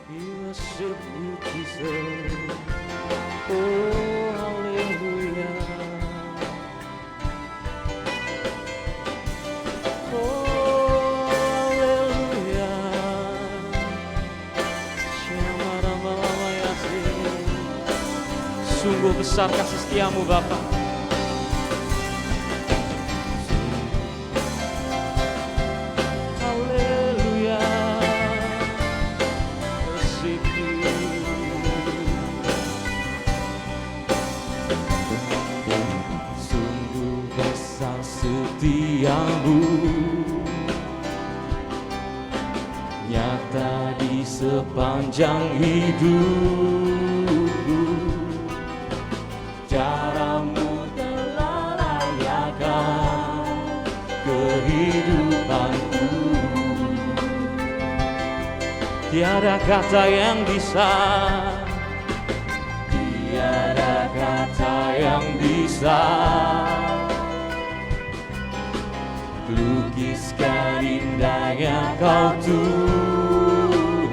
We worship you, Jesus. Oh, hallelujah. Oh, hallelujah. Syamaramayasi. Sungguh besar kasih setiamu, Bapa. Setiamu nyata di sepanjang hidupku, caramu telah layakan kehidupanku. Tiada kata yang bisa, tiada kata yang bisa lukiskan indahnya Kau Tuhan.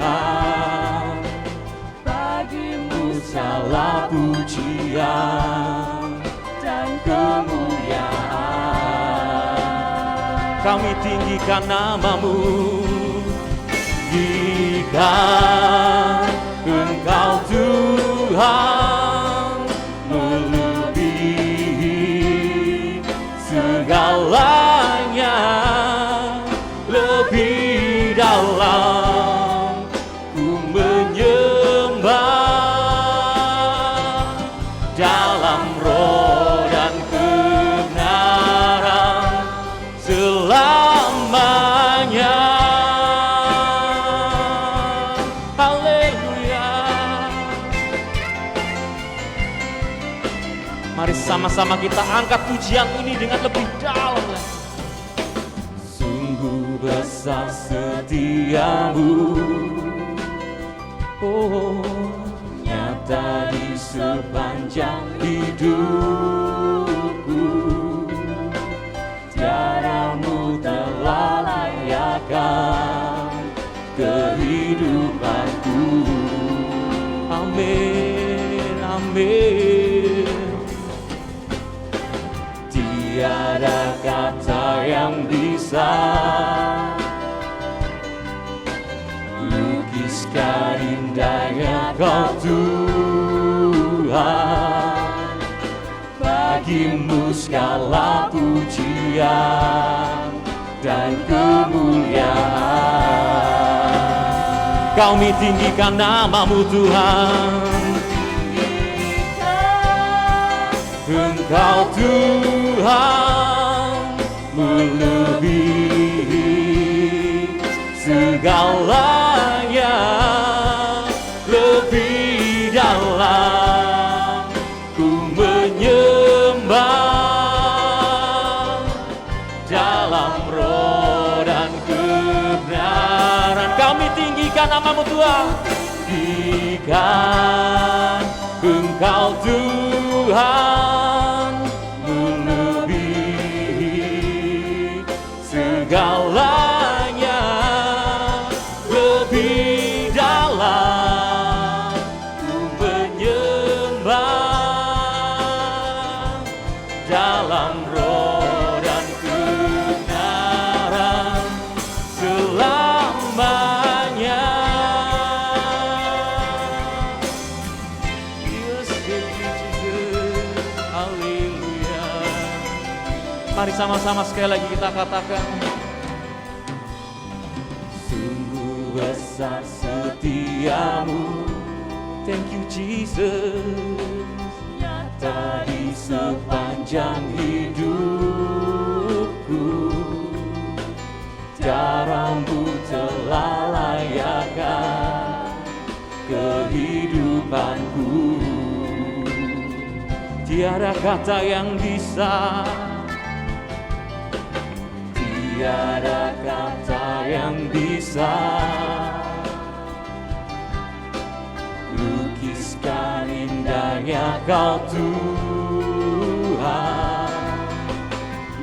Bagimu segala pujian dan kemuliaan. Kami tinggikan nama-Mu, jika Engkau Tuhan melebihi segalanya, lebih dalam ku menyembah dalam roh dan kebenaran selamanya. Haleluya. Mari sama-sama kita angkat pujian ini dengan lebih dalam lagi. Sungguh besar setiamu, oh, nyata di sepanjang hidupku. Tiada-Mu telah layakan kehidupanku. Amin, amin. Tiada kata yang bisa lukiskan indahnya Kau Tuhan. Bagimu segala pujian dan kemuliaan. Kami tinggikan nama-Mu Tuhan. Engkau Tuhan melebihi segalanya, lebih dalam ku menyembah dalam roh dan kebenaran. Kami tinggikan nama-Mu Tuhan. Jika Engkau Tuhan melebihi segalanya, lebih dalam ku menyembah dalam roh dan kebenaran selamanya. Mari sama-sama sekali lagi kita katakan. Sungguh besar setiamu, thank you Jesus, nyata di sepanjang hidupku. Caramu telah layakan kehidupanku. Tiada kata yang bisa, tiada kata yang bisa lukiskan indahnya Kau Tuhan.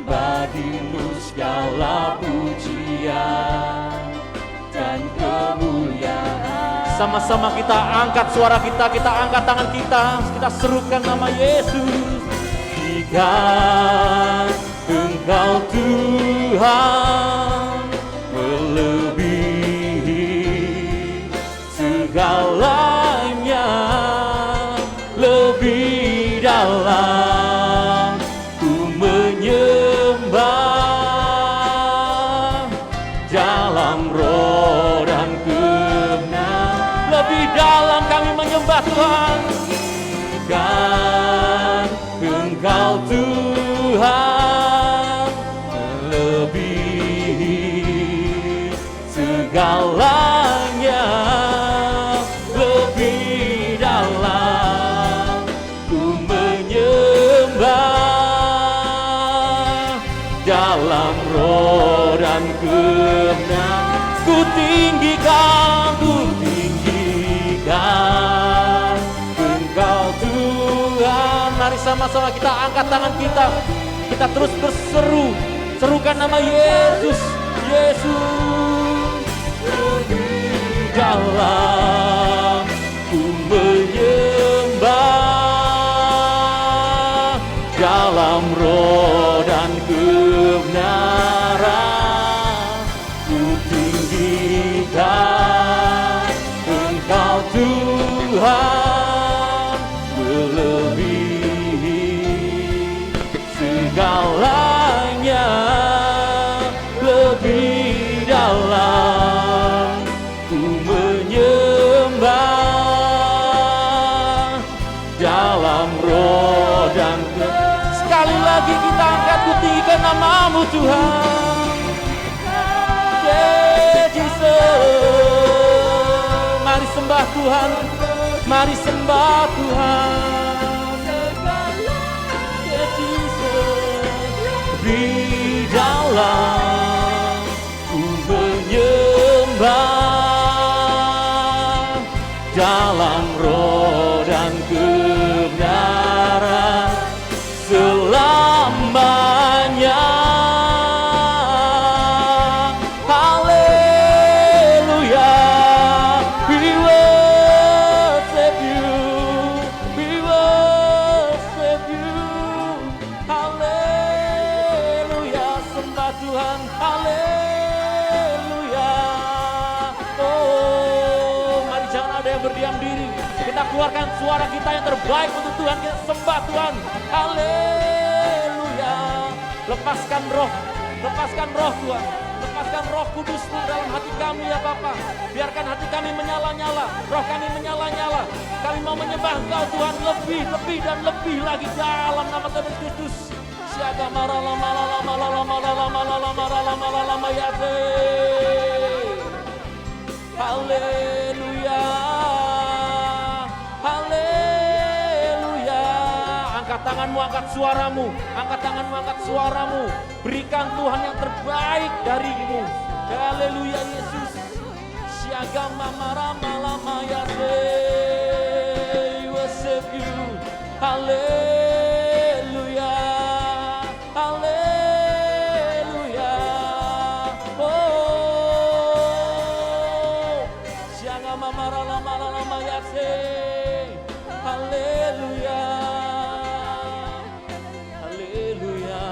Bagimu segala pujian dan kemuliaan. sama-sama kita angkat suara kita, kita angkat tangan kita serukan nama Yesus. Jika Engkau Tuhan melebihi segalanya, lebih dalam ku menyembah dalam roh dan kebenaran. Lebih dalam kami menyembah Tuhan. Kan Engkau Tuhan melebihi segalanya, lebih dalam ku menyembah dalam roh dan kebenaran. Ku tinggikan Engkau Tuhan. Mari sama-sama kita angkat tangan kita terus berseru, serukan nama Yesus. Yesus, lebih dalam ku menyembah dalam roh dan kebenaran. Ku tinggikan Engkau Tuhan melebihi segalanya, lebih dalam ku menyembah dalam roh dan sekali lagi kita angkat, ku tinggikan nama-Mu Tuhan. Jesus, mari sembah Tuhan, mari sembah Tuhan. Di dalam ku menyembah dalam roh dan kebenaran selamanya. Haleluya, we worship you, we worship you. Haleluya, sembah Tuhan, haleluya. Oh, mari jangan ada yang berdiam diri. Kita keluarkan suara kita yang terbaik untuk Tuhan. Kita sembah Tuhan, haleluya. Lepaskan roh Tuhan. Lepaskan roh kudus-Mu dalam hati kami ya Bapa. Biarkan hati kami menyala-nyala, roh kami menyala-nyala. Kami mau menyembah Engkau Tuhan lebih dan lebih lagi dalam nama Tuhan Kristus. Siaga maralama ya Tuhan. Haleluya, haleluya. Angkat tanganmu, angkat suaramu, angkat tanganmu, angkat suaramu. Berikan Tuhan yang terbaik darimu. Haleluya Yesus. Siaga maralama ya Tuhan. Worship you. Haleluya, haleluya. Oh, siaga maralama ya Tuhan. Haleluya, haleluya.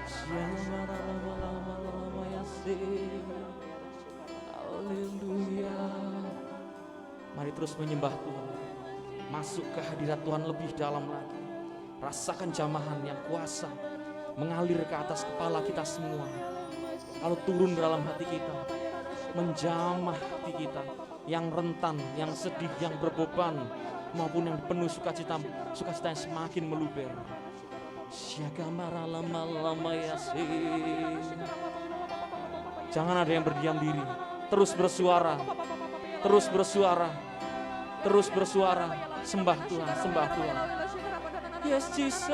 Siaga maralama ya Tuhan. Haleluya. Mari terus menyembah Tuhan. Masuk ke hadirat Tuhan lebih dalam lagi. Rasakan jamahan yang kuasa mengalir ke atas kepala kita semua. Lalu turun dalam hati kita, menjamah hati kita yang rentan, yang sedih, yang berbeban, maupun yang penuh sukacita yang semakin meluber. Siaga maralama ya sih. Jangan ada yang berdiam diri. Terus bersuara. Terus bersuara. Sembah Tuhan, sembah Tuhan. Yes Jesus.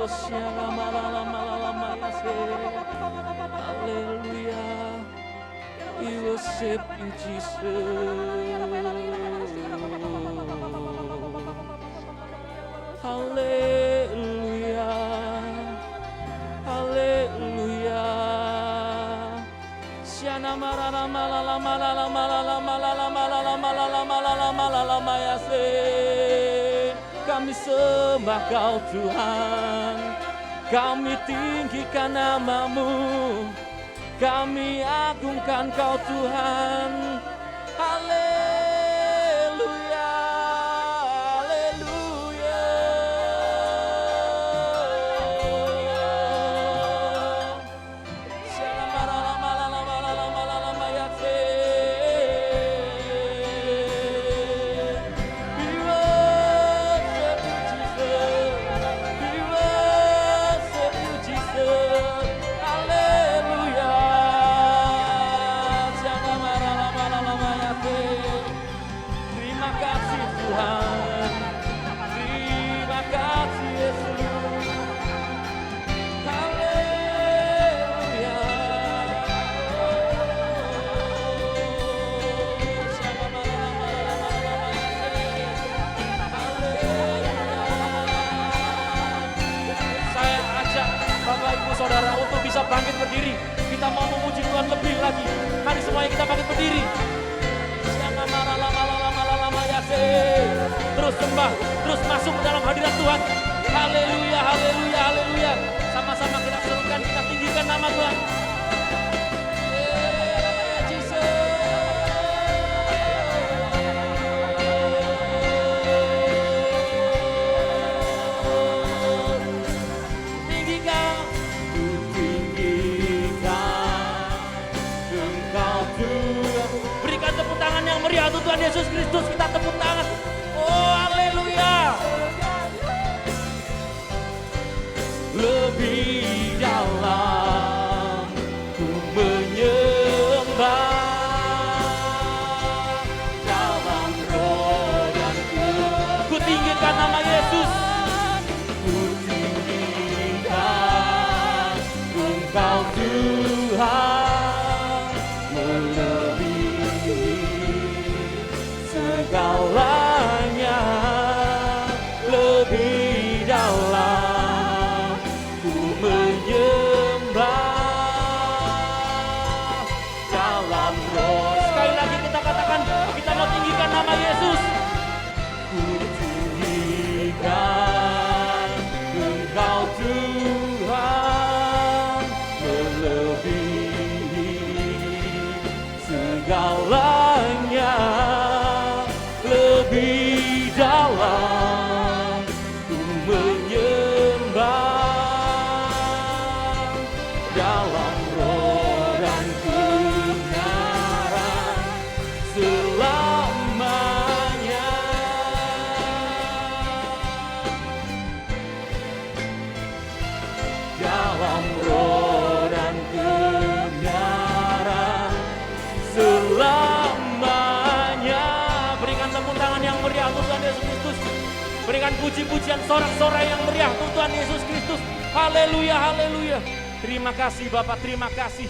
Siaga maralama ya sih. Haleluya. We worship you Jesus. Haleluya, haleluya. Kami sembah Kau Tuhan, kami tinggikan nama-Mu, kami agungkan Kau Tuhan. Haleluya, haleluya. Saudara, untuk bisa bangkit berdiri, kita mau memuji Tuhan lebih lagi. Mari semuanya kita bangkit berdiri. Terus sembah, terus masuk ke dalam hadirat Tuhan. Haleluya, haleluya, haleluya. Sama-sama kita serukan, kita tinggikan nama Tuhan. Meriah untuk Tuhan Yesus Kristus, kita tepuk tangan. Oh, haleluya. Lebih dalam ku menyembah, dalam roh dan ku tinggikan nama Yesus. Ku tinggikan Engkau Tuhan. Segalanya lebih dalam ku menyembah, dalam roh. Sekali lagi kita katakan, kita mau tinggikan nama Yesus. Ku tinggikan Engkau Tuhan, melebihi segalanya. Lebih dalam ku menyembah, dalam roh dan kebenaran selamanya. Dalam roh dan kebenaran selamanya. Yang meriah untuk Tuhan Yesus Kristus. Berikan puji-pujian, sorak-sorai yang meriah untuk Tuhan Yesus Kristus. Haleluya, haleluya. Terima kasih Bapak, terima kasih.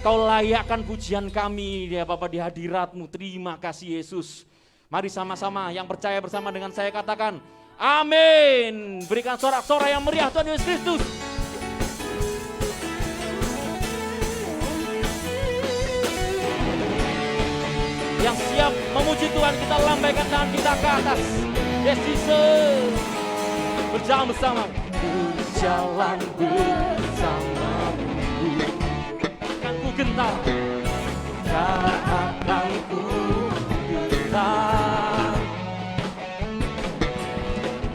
Kau layakkan pujian kami ya Bapak di hadirat-Mu. Terima kasih Yesus. Mari sama-sama yang percaya bersama dengan saya katakan amin. Berikan sorak-sorai yang meriah Tuhan Yesus Kristus. Yang siap memuji Tuhan, kita lambaikan tangan kita ke atas. Yes Jesus. Berjalan bersama. Berjalan bersamamu. Akan ku gentar. Tak akan ku gentar.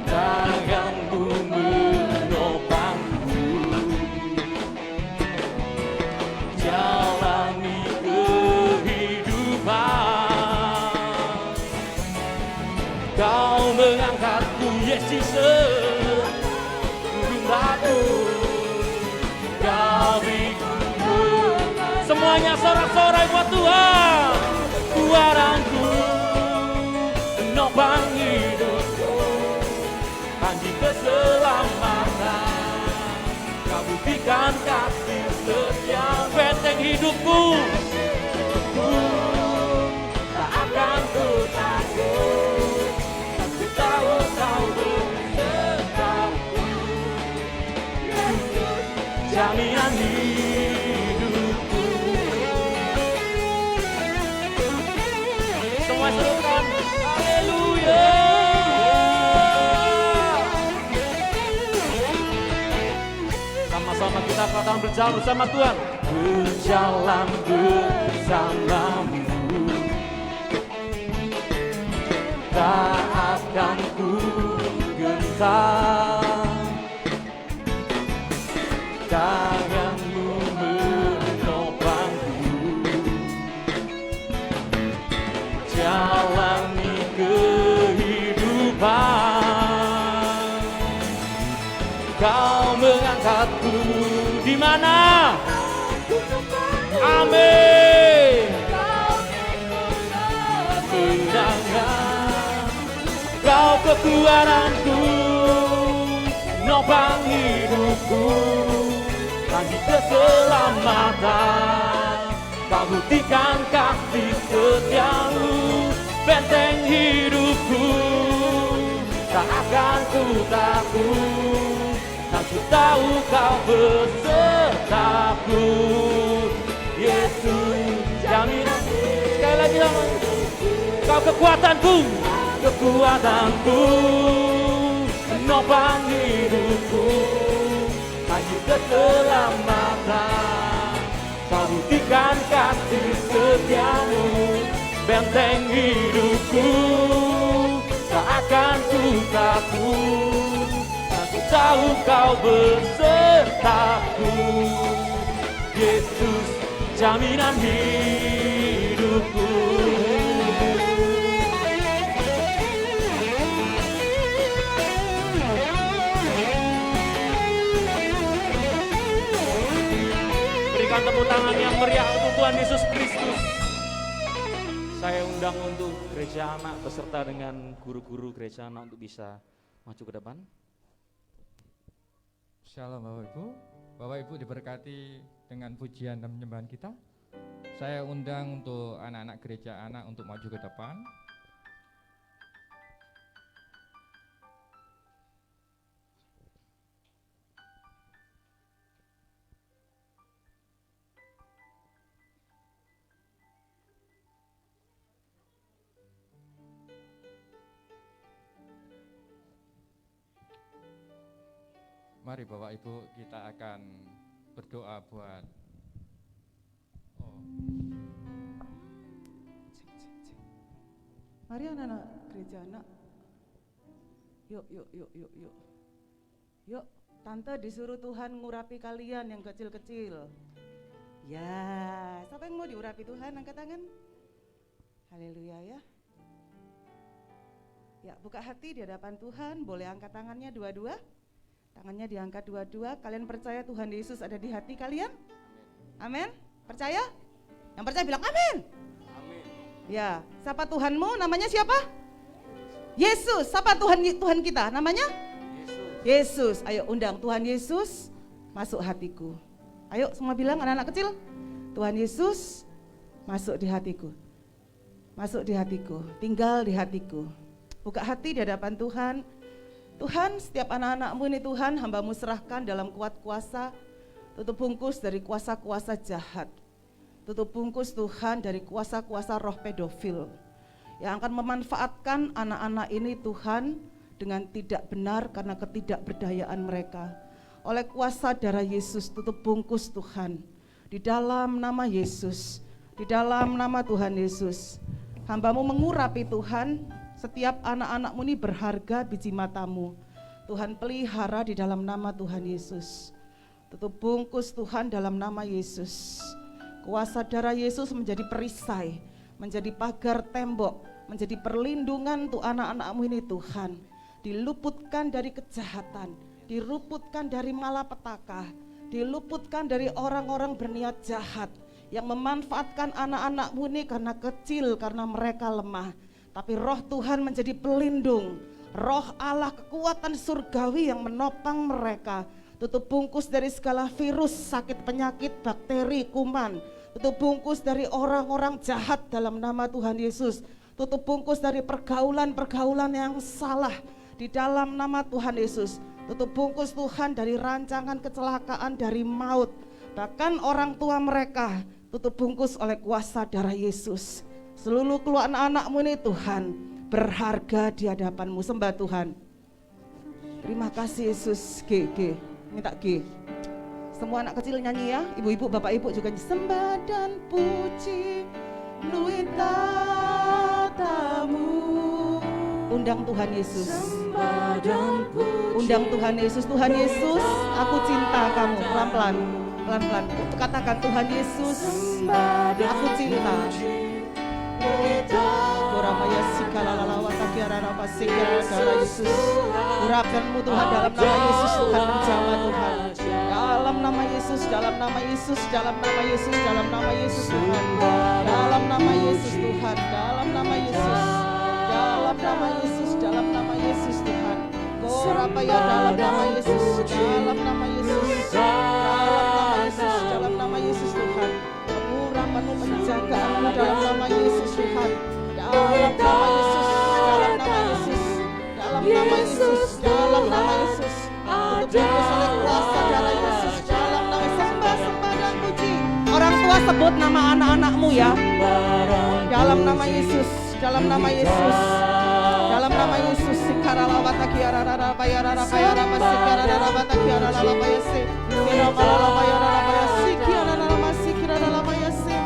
Tanganmu menopangku. Jalani Kau mengangkatku, Yesus, gunung batu, gabiku. Semuanya sorak-sorai buat Tuhan. Suaraku, penopang hidupku, janji keselamatan. Kau buktikan kasih setia benteng hidupku. Tak akan ku takut. Jaminan hidupku bersama Tuhan. Berjalan bersamamu, tak akan ku gentar. Tanganmu menopangku, jalani kehidupan. Kau mengangkatku di mana? Amin. Kemenangan, kau kekuatanku, nopang hidupku, bagi keselamatan. Kau buktikan kasih setiamu, benteng hidupku, tak akan ku takut. Aku tahu kau besertaku, Yesus jaminan. Sekali lagi sama, kau kekuatanku, kekuatanku, menopang hidupku, bagi keselamatan. Kau buktikan kasih setiamu, benteng hidupku, tak akan ku takut. Aku tahu kau besertaku, Yesus jaminan hidupku. Berikan tepuk tangan yang meriah untuk Tuhan Yesus Kristus. Saya undang untuk gereja anak beserta dengan guru-guru gereja anak untuk bisa maju ke depan. Shalom Bapak Ibu. Bapak Ibu diberkati dengan pujian dan penyembahan kita. Saya undang untuk anak-anak gereja anak untuk maju ke depan. Mari Bapak Ibu kita akan berdoa buat Mari anak-anak gereja anak. Yuk. Yuk, tante disuruh Tuhan ngurapi kalian yang kecil-kecil. Ya, siapa yang mau diurapi Tuhan? Angkat tangan. Haleluya ya. Ya, buka hati di hadapan Tuhan. Boleh angkat tangannya dua-dua. Tangannya diangkat dua-dua. Kalian percaya Tuhan Yesus ada di hati kalian? Amin. Percaya? Yang percaya bilang amin. Amin. Ya, siapa Tuhanmu? Namanya siapa? Yesus. Siapa Tuhan kita? Namanya? Yesus. Ayo undang Tuhan Yesus masuk hatiku. Ayo semua bilang anak-anak kecil. Tuhan Yesus masuk di hatiku. Masuk di hatiku. Tinggal di hatiku. Buka hati di hadapan Tuhan. Tuhan, setiap anak-anak-Mu ini Tuhan, hamba-Mu serahkan dalam kuat kuasa, tutup bungkus dari kuasa-kuasa jahat. Tutup bungkus Tuhan dari kuasa-kuasa roh pedofil yang akan memanfaatkan anak-anak ini Tuhan dengan tidak benar karena ketidakberdayaan mereka. Oleh kuasa darah Yesus, tutup bungkus Tuhan. Di dalam nama Yesus, di dalam nama Tuhan Yesus, hamba-Mu mengurapi Tuhan. Setiap anak-anak-Mu ini berharga biji mata-Mu. Tuhan pelihara di dalam nama Tuhan Yesus. Tutup bungkus Tuhan dalam nama Yesus. Kuasa darah Yesus menjadi perisai, menjadi pagar tembok, menjadi perlindungan untuk anak-anak-Mu ini Tuhan. Diluputkan dari kejahatan, diluputkan dari malapetaka, diluputkan dari orang-orang berniat jahat yang memanfaatkan anak-anak-Mu ini karena kecil, karena mereka lemah. Tapi roh Tuhan menjadi pelindung, roh Allah kekuatan surgawi yang menopang mereka. Tutup bungkus dari segala virus, sakit penyakit, bakteri, kuman. Tutup bungkus dari orang-orang jahat dalam nama Tuhan Yesus. Tutup bungkus dari pergaulan-pergaulan yang salah di dalam nama Tuhan Yesus. Tutup bungkus Tuhan dari rancangan kecelakaan, dari maut. Bahkan orang tua mereka tutup bungkus oleh kuasa darah Yesus. Seluruh keluarga anak-anak-Mu ini Tuhan berharga di hadapan-Mu. Sembah Tuhan. Terima kasih Yesus. Minta G. Semua anak kecil nyanyi ya, ibu-ibu, bapak ibu juga sembah dan puji luit tatamu. Undang Tuhan Yesus, undang Tuhan Yesus. Tuhan Yesus, aku cinta kamu. Pelan-pelan, pelan-pelan. Katakan Tuhan Yesus, aku cinta. Goramaya sikalalala watakiararapa sikirara Yesus. Urapanmu Tuhan dalam nama Yesus, Tuhan menjamah Tuhan. Dalam nama Yesus, dalam nama Yesus, dalam nama Yesus, dalam nama Yesus Tuhan. Dalam nama Yesus Tuhan, dalam nama Yesus. Dalam nama Yesus, dalam nama Yesus Tuhan. Gorapaya dalam nama Yesus, dalam nama Yesus. Dalam nama Yesus, dalam nama Yesus Tuhan. Urapanmu penjagaanmu dalam nama Yesus Tuhan. Dalam nama Yesus, dalam nama Yesus. Dalam nama Yesus, dalam nama Yesus. Untuk dibungkus oleh kuasa darah Yesus. Dalam nama sembah, sembah dan puji. Orang tua sebut nama anak-anakmu ya. Dalam nama Yesus, dalam nama Yesus. Dalam nama Yesus, sikaralawata kiararara bayarara bayarara sikararara bata kiararara bayase. Kiramalala bayarara bayasi kiararara masi kiararara bayase.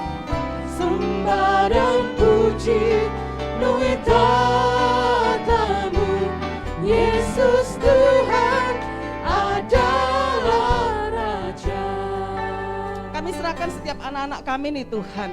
Sembah dan puji luit tatamu. Yesus Tuhan adalah Raja. Kami serahkan setiap anak-anak kami nih Tuhan.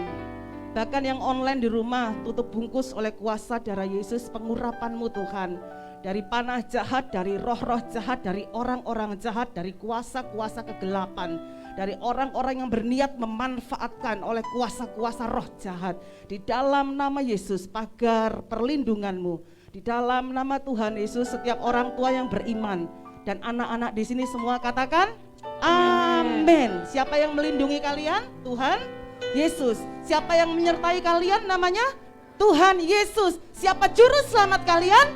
Bahkan yang online di rumah, tutup bungkus oleh kuasa darah Yesus, pengurapan-Mu Tuhan. Dari panah jahat, dari roh-roh jahat, dari orang-orang jahat, dari kuasa-kuasa kegelapan, dari orang-orang yang berniat memanfaatkan oleh kuasa-kuasa roh jahat. Di dalam nama Yesus, pagar perlindungan-Mu. Di dalam nama Tuhan Yesus, setiap orang tua yang beriman dan anak-anak di sini semua katakan, amin. Siapa yang melindungi kalian? Tuhan Yesus. Siapa yang menyertai kalian? Namanya Tuhan Yesus. Siapa juru selamat kalian?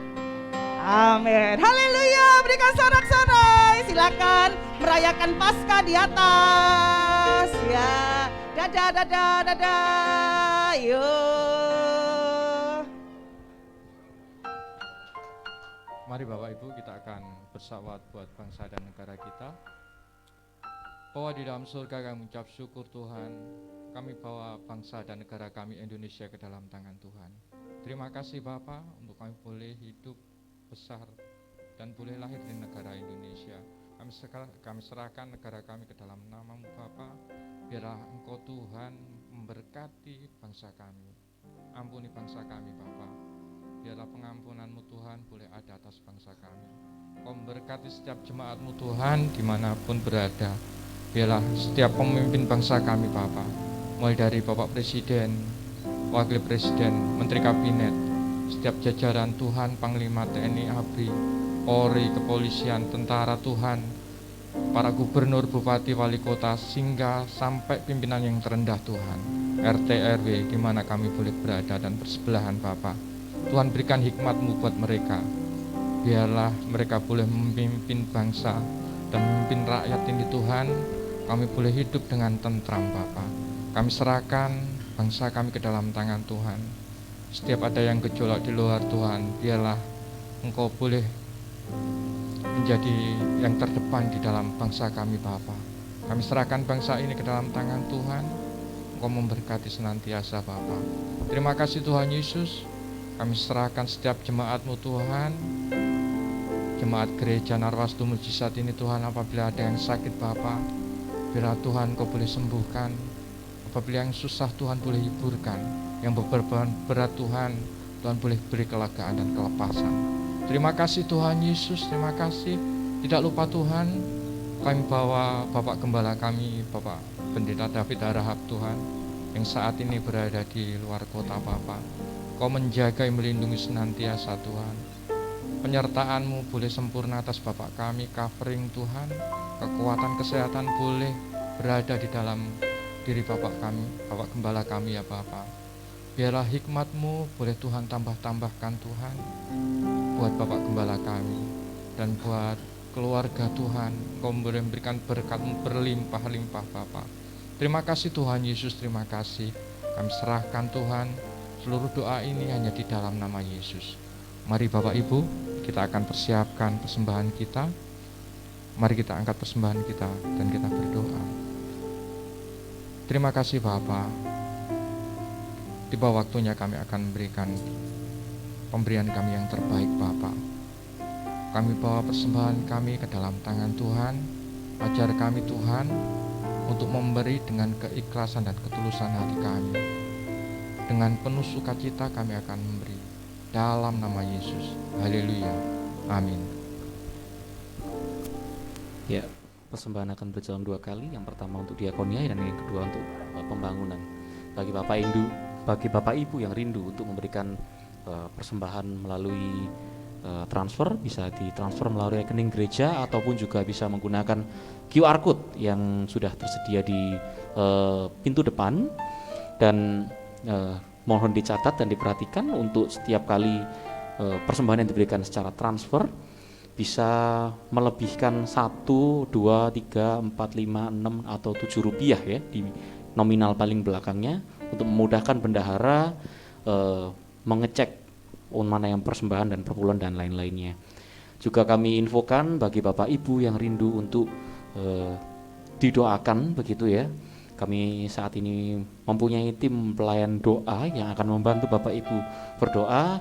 Amin. Haleluya. Berikan sorak-sorai. Silakan merayakan Paskah di atas. Ya. Dadah, dadah, dadah. Yuk. Mari Bapak Ibu, kita akan bersalawat buat bangsa dan negara kita. Bahwa di dalam surga kami mengucap syukur Tuhan, kami bawa bangsa dan negara kami Indonesia ke dalam tangan Tuhan. Terima kasih Bapa untuk kami boleh hidup besar dan boleh lahir di negara Indonesia. Kami serahkan negara kami ke dalam nama-Mu Bapa. Biarlah Engkau Tuhan memberkati bangsa kami. Ampuni bangsa kami Bapa. Biarlah pengampunan-Mu Tuhan boleh ada atas bangsa kami. Kau memberkati setiap jemaat-Mu Tuhan dimanapun berada. Biarlah setiap pemimpin bangsa kami Bapa, mulai dari Bapak Presiden, Wakil Presiden, Menteri Kabinet, setiap jajaran Tuhan, Panglima TNI ABRI, Polri, Kepolisian, Tentara Tuhan, para gubernur, bupati, wali kota, hingga sampai pimpinan yang terendah Tuhan, RT, RW, di mana kami boleh berada dan bersebelahan Bapa. Tuhan berikan hikmat-Mu buat mereka. Biarlah mereka boleh memimpin bangsa dan memimpin rakyat ini Tuhan. Kami boleh hidup dengan tentram Bapa. Kami serahkan bangsa kami ke dalam tangan Tuhan. Setiap ada yang gejolak di luar Tuhan, biarlah Engkau boleh menjadi yang terdepan di dalam bangsa kami Bapa. Kami serahkan bangsa ini ke dalam tangan Tuhan. Engkau memberkati senantiasa Bapa. Terima kasih Tuhan Yesus. Kami serahkan setiap jemaat-Mu Tuhan. Jemaat gereja Narwastu Mujizat ini Tuhan, apabila ada yang sakit Bapa, biarlah Tuhan Kau boleh sembuhkan. Apabila yang susah Tuhan boleh hiburkan. Yang beban berat Tuhan boleh beri kelegaan dan kelepasan. Terima kasih Tuhan Yesus, terima kasih. Tidak lupa Tuhan, kami bawa Bapak Gembala kami, Bapak Pendeta David Harahap Tuhan, yang saat ini berada di luar kota Bapak. Kau menjaga, melindungi senantiasa Tuhan. Penyertaan-Mu boleh sempurna atas Bapak kami, covering Tuhan. Kekuatan kesehatan boleh berada di dalam diri Bapak kami, Bapak Gembala kami ya Bapak. Biarlah hikmat-Mu boleh Tuhan tambah-tambahkan Tuhan buat Bapak Gembala kami dan buat keluarga Tuhan. Kau boleh memberikan berkat-Mu berlimpah-limpah Bapak. Terima kasih Tuhan Yesus, terima kasih. Kami serahkan Tuhan, seluruh doa ini hanya di dalam nama Yesus. Mari Bapak Ibu, kita akan persiapkan persembahan kita. Mari kita angkat persembahan kita dan kita berdoa. Terima kasih Bapa. Tiba waktunya kami akan memberikan pemberian kami yang terbaik Bapa. Kami bawa persembahan kami ke dalam tangan Tuhan. Ajar kami Tuhan untuk memberi dengan keikhlasan dan ketulusan hati kami. Dengan penuh sukacita kami akan memberi. Dalam nama Yesus. Haleluya. Amin. Ya, persembahan akan berjalan 2 kali. Yang pertama untuk diakonia dan yang kedua untuk pembangunan. Bagi Bapak Ibu yang rindu untuk memberikan persembahan melalui transfer, bisa ditransfer melalui rekening gereja ataupun juga bisa menggunakan QR code yang sudah tersedia di pintu depan. Dan mohon dicatat dan diperhatikan untuk setiap kali persembahan yang diberikan secara transfer bisa melebihkan 1, 2, 3, 4, 5, 6 atau 7 rupiah ya di nominal paling belakangnya untuk memudahkan bendahara mengecek mana yang persembahan dan perpuluhan dan lain-lainnya. Juga kami infokan bagi Bapak Ibu yang rindu untuk didoakan begitu ya. Kami saat ini mempunyai tim pelayan doa yang akan membantu Bapak Ibu berdoa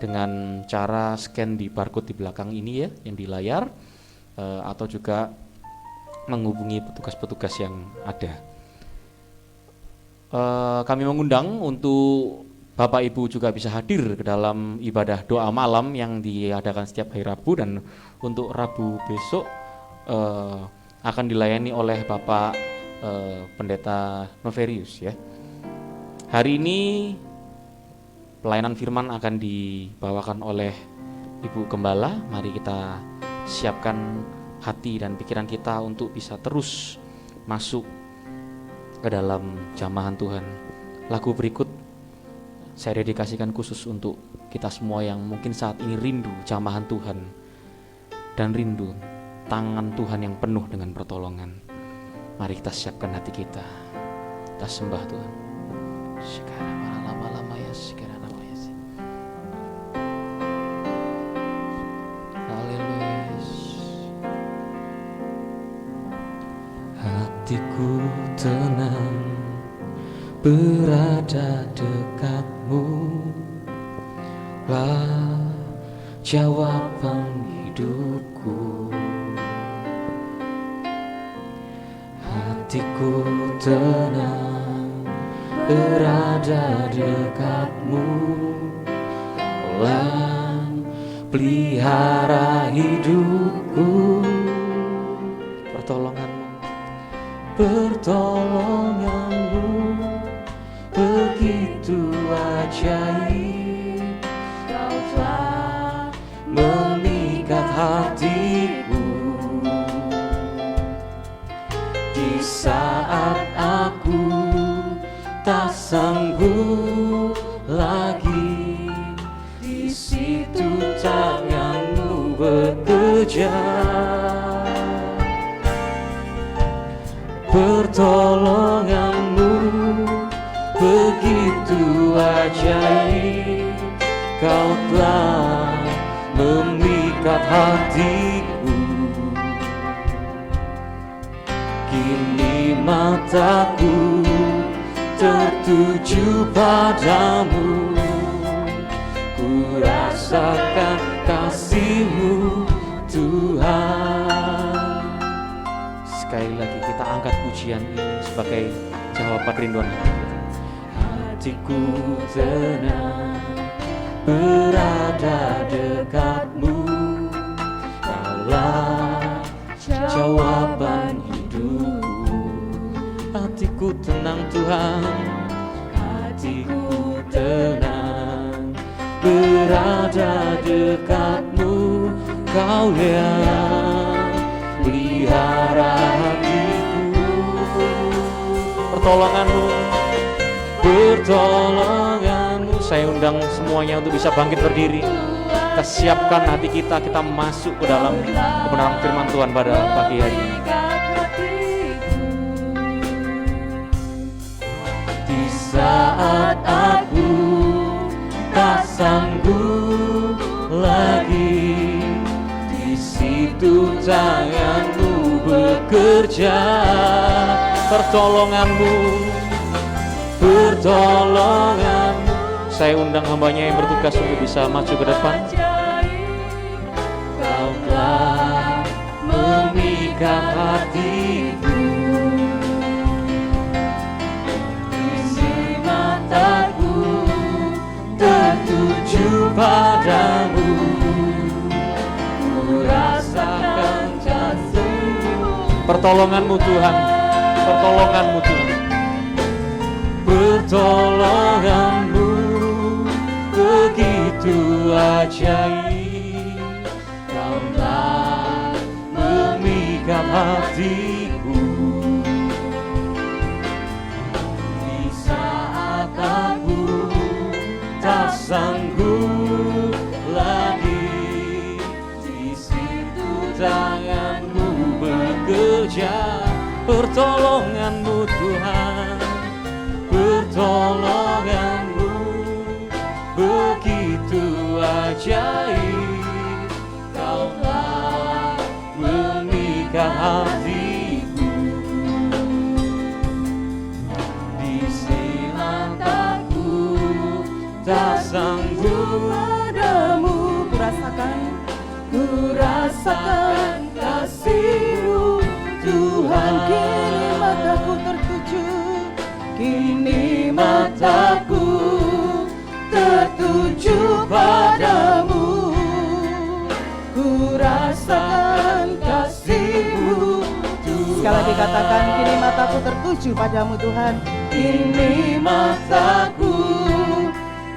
dengan cara scan di barcode di belakang ini ya, yang di layar, atau juga menghubungi petugas-petugas yang ada. Kami mengundang untuk Bapak Ibu juga bisa hadir ke dalam ibadah doa malam yang diadakan setiap hari Rabu, dan untuk Rabu besok akan dilayani oleh Bapak Pendeta Noverius ya. Hari ini pelayanan firman akan dibawakan oleh Ibu Gembala. Mari kita siapkan hati dan pikiran kita untuk bisa terus masuk ke dalam jamahan Tuhan. Lagu berikut saya dedikasikan khusus untuk kita semua yang mungkin saat ini rindu jamahan Tuhan dan rindu tangan Tuhan yang penuh dengan pertolongan. Mari kita siapkan hati kita. Kita sembah Tuhan. Sekarang lama-lama ya, sekarang. Hatiku tenang berada dekatmu, lah jawaban hidupku. Hatiku tenang berada dekatmu, lah pelihara hidupku. Pertolonganmu begitu ajaib, Kau telah memikat hatiku. Di saat aku tak sanggup lagi, di situ tanganmu bekerja. Pertolonganmu begitu ajaib, Kau telah memikat hatiku. Kini mataku tertuju padamu, ku rasakan kasih-Mu Tuhan. Sekali lagi kita angkat pujian ini sebagai jawaban rinduan kita. Hatiku tenang berada dekatmu, Kaulah jawaban hidupku. Hatiku tenang Tuhan, hatiku tenang berada dekatmu, Kau yang pelihara hatiku. Pertolonganmu. Saya undang semuanya untuk bisa bangkit berdiri. Kita siapkan hati kita, kita masuk ke dalam kebenaran firman Tuhan pada pagi hari ini. Di saat aku tak sanggup lagi, di situ tanganmu bekerja. Pertolonganmu, pertolonganmu. Saya undang hambanya yang bertugas untuk bisa maju ke depan. Kau telah memikat hatiku, isi mataku tertuju padamu. Ku rasakan kasih-Mu. Pertolonganmu Tuhan, pertolonganmu Tuhan, pertolonganmu begitu ajaib. Kau telah memikat hatiku di saat aku tak sanggup lagi. Di situ tangan-Mu bekerja. Pertolongan-Mu Tuhan, pertolongan-Mu begitu ajaib. Kau telah memikat hatiku di silantaku tak sanggup padamu. Ku rasakan kasih-Mu Tuhan. Kini mataku tertuju, kini mataku tertuju padamu. Ku rasakan kasih-Mu Tuhan. Sekali lagi katakan, kini mataku tertuju padamu Tuhan. Kini mataku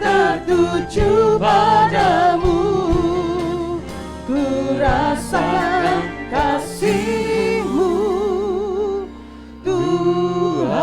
tertuju padamu. Ku rasakan kasih-Mu Tuhan.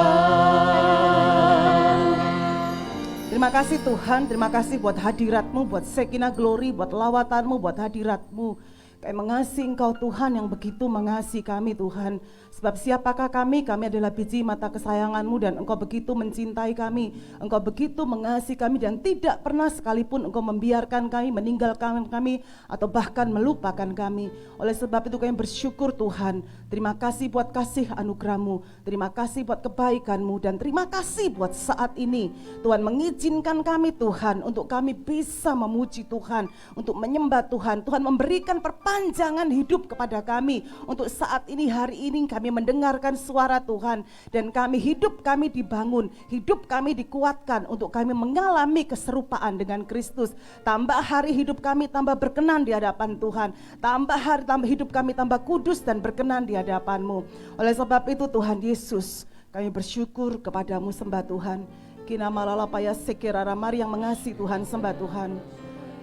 Terima kasih Tuhan, terima kasih buat hadirat-Mu, buat Shekinah Glory, buat lawatan-Mu, buat hadirat-Mu. Kami mengasihi Engkau Tuhan yang begitu mengasihi kami Tuhan. Sebab siapakah kami? Kami adalah biji mata kesayangan-Mu dan Engkau begitu mencintai kami. Engkau begitu mengasihi kami dan tidak pernah sekalipun Engkau membiarkan kami, meninggalkan kami atau bahkan melupakan kami. Oleh sebab itu kami bersyukur Tuhan. Terima kasih buat kasih anugerah-Mu. Terima kasih buat kebaikan-Mu dan terima kasih buat saat ini Tuhan mengizinkan kami Tuhan untuk kami bisa memuji Tuhan, untuk menyembah Tuhan. Tuhan memberikan perpanjangan hidup kepada kami untuk saat ini, hari ini kami mendengarkan suara Tuhan dan hidup kami dibangun, hidup kami dikuatkan untuk kami mengalami keserupaan dengan Kristus. Tambah hari hidup kami tambah berkenan di hadapan Tuhan, tambah hari tambah hidup kami tambah kudus dan berkenan di hadapan-Mu. Oleh sebab itu Tuhan Yesus, kami bersyukur kepadamu, sembah Tuhan. Kina malalapaya sekirara mari yang mengasihi Tuhan, sembah Tuhan.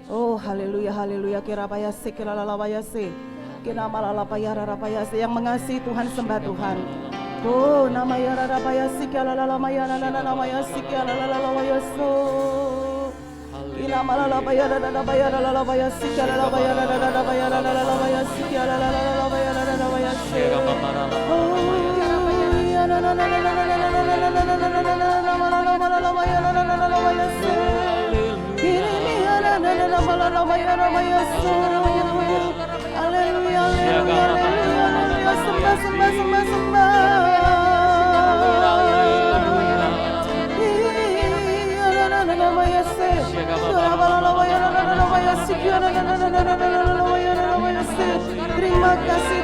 Oh haleluya, haleluya. Kirapaya sekiralalapaya se, kina malalapaya rarapaya se, yang mengasihi Tuhan, sembah Tuhan. Oh namaya rarapaya sekiralalapaya rarapaya sekiralalapaya so, kina malalapaya rarapaya rarapaya sekiralalapaya rarapaya rarapaya sekiralalapaya rarapaya se.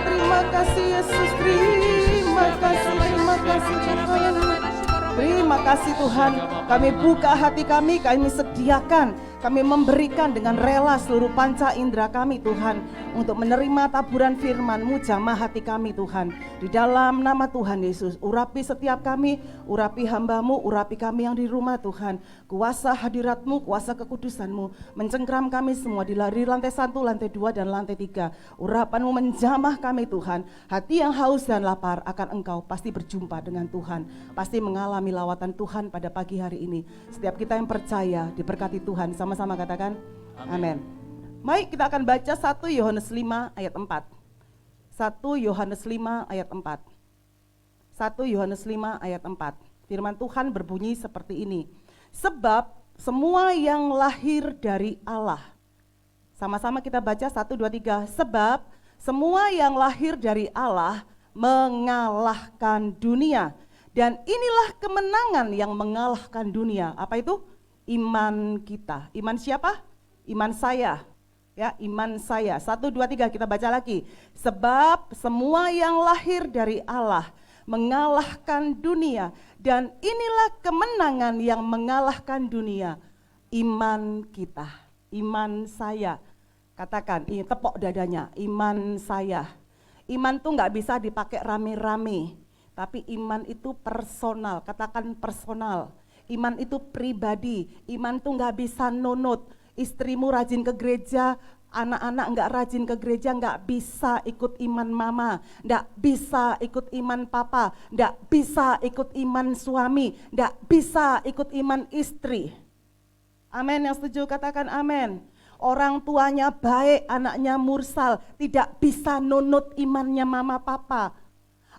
Terima kasih Yesus, terima kasih Tuhan. Terima kasih Tuhan, kami buka hati kami sediakan, kami memberikan dengan rela seluruh panca indera kami Tuhan, untuk menerima taburan firman-Mu jamah hati kami Tuhan. Di dalam nama Tuhan Yesus, urapi setiap kami, urapi hamba-Mu, urapi kami yang di rumah Tuhan. Kuasa hadirat-Mu, kuasa kekudusan-Mu mencengkram kami semua di lantai 1, lantai 2, dan lantai 3. Urapan-Mu menjamah kami Tuhan. Hati yang haus dan lapar akan Engkau pasti berjumpa dengan Tuhan, pasti mengalami lawatan Tuhan pada pagi hari ini. Setiap kita yang percaya diberkati Tuhan, sama-sama katakan amin. Mari kita akan baca 1 Yohanes 5 ayat 4. 1 Yohanes 5 ayat 4. 1 Yohanes 5 ayat 4. Firman Tuhan berbunyi seperti ini. Sebab semua yang lahir dari Allah. Sama-sama kita baca 1, 2, 3. Sebab semua yang lahir dari Allah mengalahkan dunia. Dan inilah kemenangan yang mengalahkan dunia. Apa itu? Iman kita. Iman siapa? Iman saya. Ya, iman saya. 1, 2, 3 kita baca lagi. Sebab semua yang lahir dari Allah mengalahkan dunia, dan inilah kemenangan yang mengalahkan dunia. Iman kita, iman saya. Katakan, ini tepok dadanya, iman saya. Iman tuh nggak bisa dipakai rame-rame, tapi iman itu personal. Katakan personal. Iman itu pribadi. Iman tuh nggak bisa nunut. Istrimu rajin ke gereja, anak-anak nggak rajin ke gereja, nggak bisa ikut iman mama, nggak bisa ikut iman papa, nggak bisa ikut iman suami, nggak bisa ikut iman istri. Amin, yang setuju katakan amin. Orang tuanya baik, anaknya mursal, tidak bisa nunut imannya mama papa.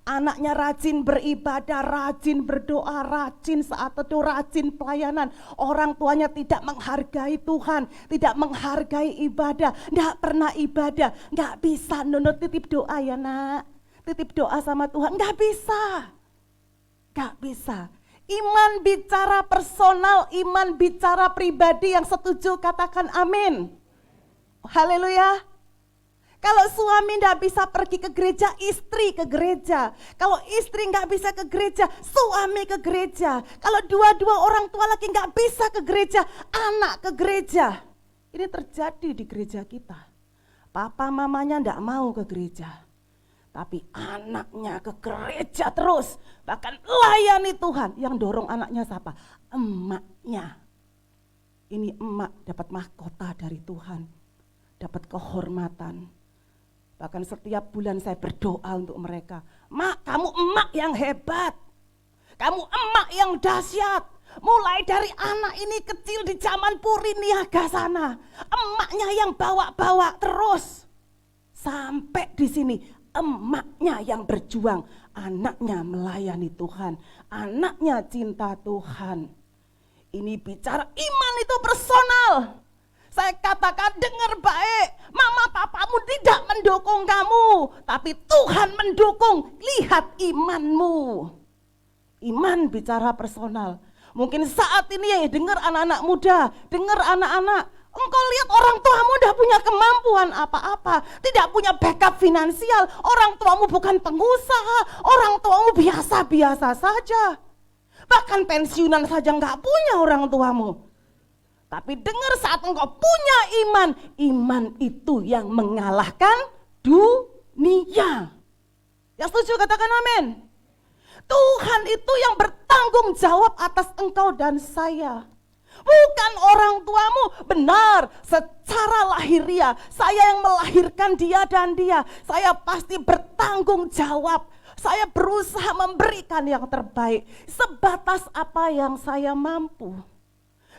Anaknya rajin beribadah, rajin berdoa, rajin saat teduh, rajin pelayanan. Orang tuanya tidak menghargai Tuhan, tidak menghargai ibadah, tidak pernah ibadah. Nggak bisa nunut titip doa ya nak, titip doa sama Tuhan, nggak bisa. Nggak bisa. Iman bicara personal, iman bicara pribadi. Yang setuju katakan amin. Haleluya. Kalau suami nggak bisa pergi ke gereja, istri ke gereja. Kalau istri nggak bisa ke gereja, suami ke gereja. Kalau dua-dua orang tua lagi nggak bisa ke gereja, anak ke gereja. Ini terjadi di gereja kita. Papa mamanya nggak mau ke gereja, tapi anaknya ke gereja terus. Bahkan layani Tuhan. Yang dorong anaknya siapa? Emaknya. Ini emak dapat mahkota dari Tuhan, dapat kehormatan. Bahkan setiap bulan saya berdoa untuk mereka. Mak, kamu emak yang hebat. Kamu emak yang dahsyat. Mulai dari anak ini kecil di zaman Puri Niaga sana. Emaknya yang bawa-bawa terus. Sampai di sini emaknya yang berjuang. Anaknya melayani Tuhan. Anaknya cinta Tuhan. Ini bicara iman itu personal. Saya katakan dengar baik, mama papamu tidak mendukung kamu, tapi Tuhan mendukung, lihat imanmu. Iman bicara personal. Mungkin saat ini ya dengar anak-anak muda, dengar anak-anak, engkau lihat orang tuamu tidak punya kemampuan apa-apa, tidak punya backup finansial, orang tuamu bukan pengusaha, orang tuamu biasa-biasa saja. Bahkan pensiunan saja nggak punya orang tuamu. Tapi dengar saat engkau punya iman, iman itu yang mengalahkan dunia. Yang setuju katakan amin. Tuhan itu yang bertanggung jawab atas engkau dan saya. Bukan orang tuamu, benar secara lahiriah. Saya yang melahirkan dia dan dia. Saya pasti bertanggung jawab. Saya berusaha memberikan yang terbaik. Sebatas apa yang saya mampu.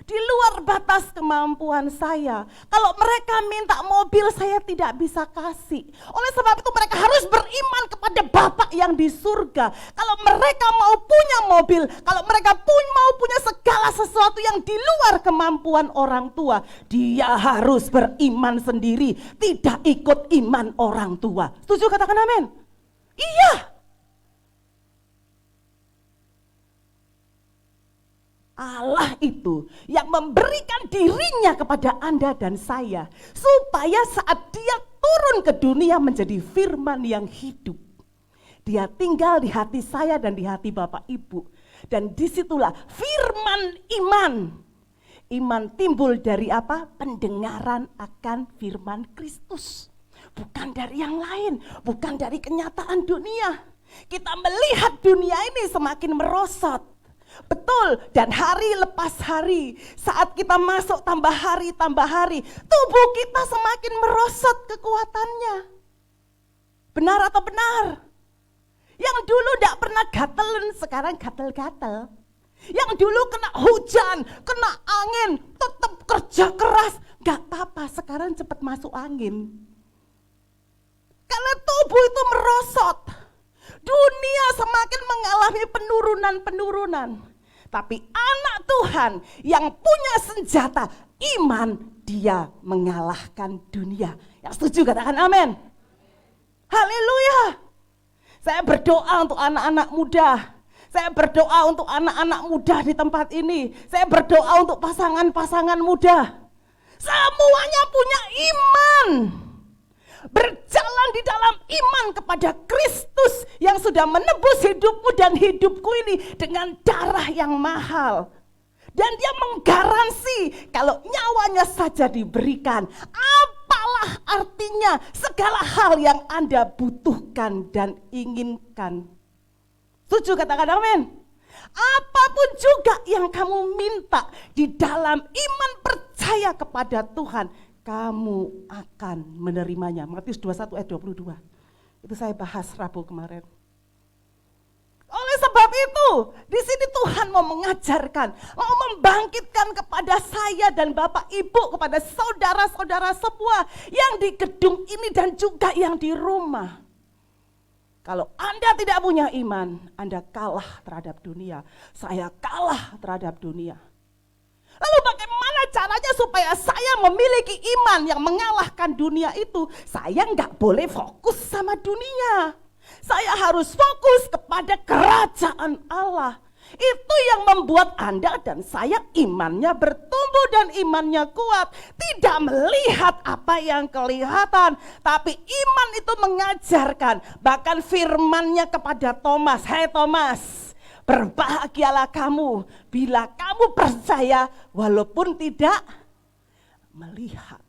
Di luar batas kemampuan saya. Kalau mereka minta mobil, saya tidak bisa kasih. Oleh sebab itu mereka harus beriman kepada Bapa yang di surga. Kalau mereka mau punya mobil, kalau mereka mau punya segala sesuatu yang di luar kemampuan orang tua, dia harus beriman sendiri, tidak ikut iman orang tua. Setuju katakan amin? Iya. Allah itu yang memberikan dirinya kepada Anda dan saya, supaya saat dia turun ke dunia menjadi firman yang hidup, dia tinggal di hati saya dan di hati Bapak Ibu. Dan disitulah firman iman. Iman timbul dari apa? Pendengaran akan firman Kristus. Bukan dari yang lain, bukan dari kenyataan dunia. Kita melihat dunia ini semakin merosot. Betul, dan hari lepas hari, saat kita masuk tambah hari, tubuh kita semakin merosot kekuatannya. Benar atau benar? Yang dulu tidak pernah gatelan, sekarang gatel-gatel. Yang dulu kena hujan, kena angin, tetap kerja keras, gak apa-apa, sekarang cepat masuk angin. Karena tubuh itu merosot. Dunia semakin mengalami penurunan. Tapi anak Tuhan yang punya senjata iman, dia mengalahkan dunia. Yang setuju katakan amin. Haleluya. Saya berdoa untuk anak-anak muda. Saya berdoa untuk anak-anak muda di tempat ini. Saya berdoa untuk pasangan-pasangan muda. Semuanya punya iman. Berjalan di dalam iman kepada Kristus yang sudah menebus hidupmu dan hidupku ini dengan darah yang mahal. Dan dia menggaransi kalau nyawanya saja diberikan, apalah artinya segala hal yang Anda butuhkan dan inginkan. Setuju, katakan amin. Apapun juga yang kamu minta di dalam iman percaya kepada Tuhan, kamu akan menerimanya. Matius 21 ayat 22. Itu saya bahas Rabu kemarin. Oleh sebab itu, di sini Tuhan mau mengajarkan, mau membangkitkan kepada saya dan Bapak Ibu, kepada saudara-saudara semua yang di gedung ini dan juga yang di rumah. Kalau Anda tidak punya iman, Anda kalah terhadap dunia. Saya kalah terhadap dunia. Lalu bagaimana caranya supaya saya memiliki iman yang mengalahkan dunia itu? Saya nggak boleh fokus sama dunia. Saya harus fokus kepada kerajaan Allah. Itu yang membuat Anda dan saya imannya bertumbuh dan imannya kuat. Tidak melihat apa yang kelihatan, tapi iman itu mengajarkan. Bahkan firman-Nya kepada Thomas, "Hai Thomas, berbahagialah kamu bila kamu percaya walaupun tidak melihat."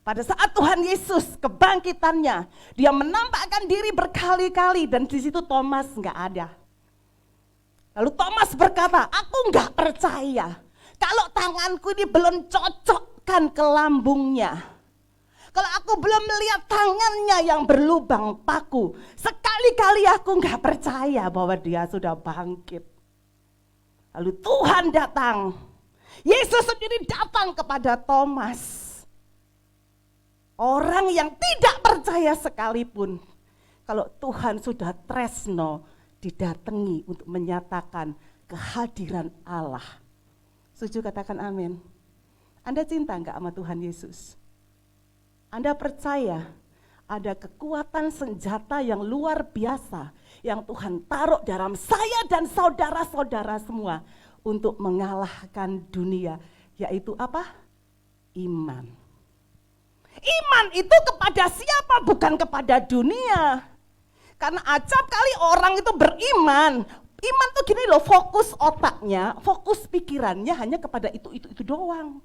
Pada saat Tuhan Yesus kebangkitannya, dia menampakkan diri berkali-kali dan di situ Thomas nggak ada. Lalu Thomas berkata, "Aku nggak percaya kalau tanganku ini belum cocokkan ke lambungnya. Kalau aku belum melihat tangannya yang berlubang paku, sekali-kali aku nggak percaya bahwa dia sudah bangkit." Lalu Tuhan datang, Yesus sendiri datang kepada Thomas. Orang yang tidak percaya sekalipun, kalau Tuhan sudah tresno, didatangi untuk menyatakan kehadiran Allah. Setuju, katakan amin. Anda cinta enggak sama Tuhan Yesus? Anda percaya ada kekuatan senjata yang luar biasa yang Tuhan taruh dalam saya dan saudara-saudara semua untuk mengalahkan dunia, yaitu apa? Iman. Iman itu kepada siapa? Bukan kepada dunia. Karena acap kali orang itu beriman. Iman tuh gini loh, fokus otaknya, fokus pikirannya hanya kepada itu doang.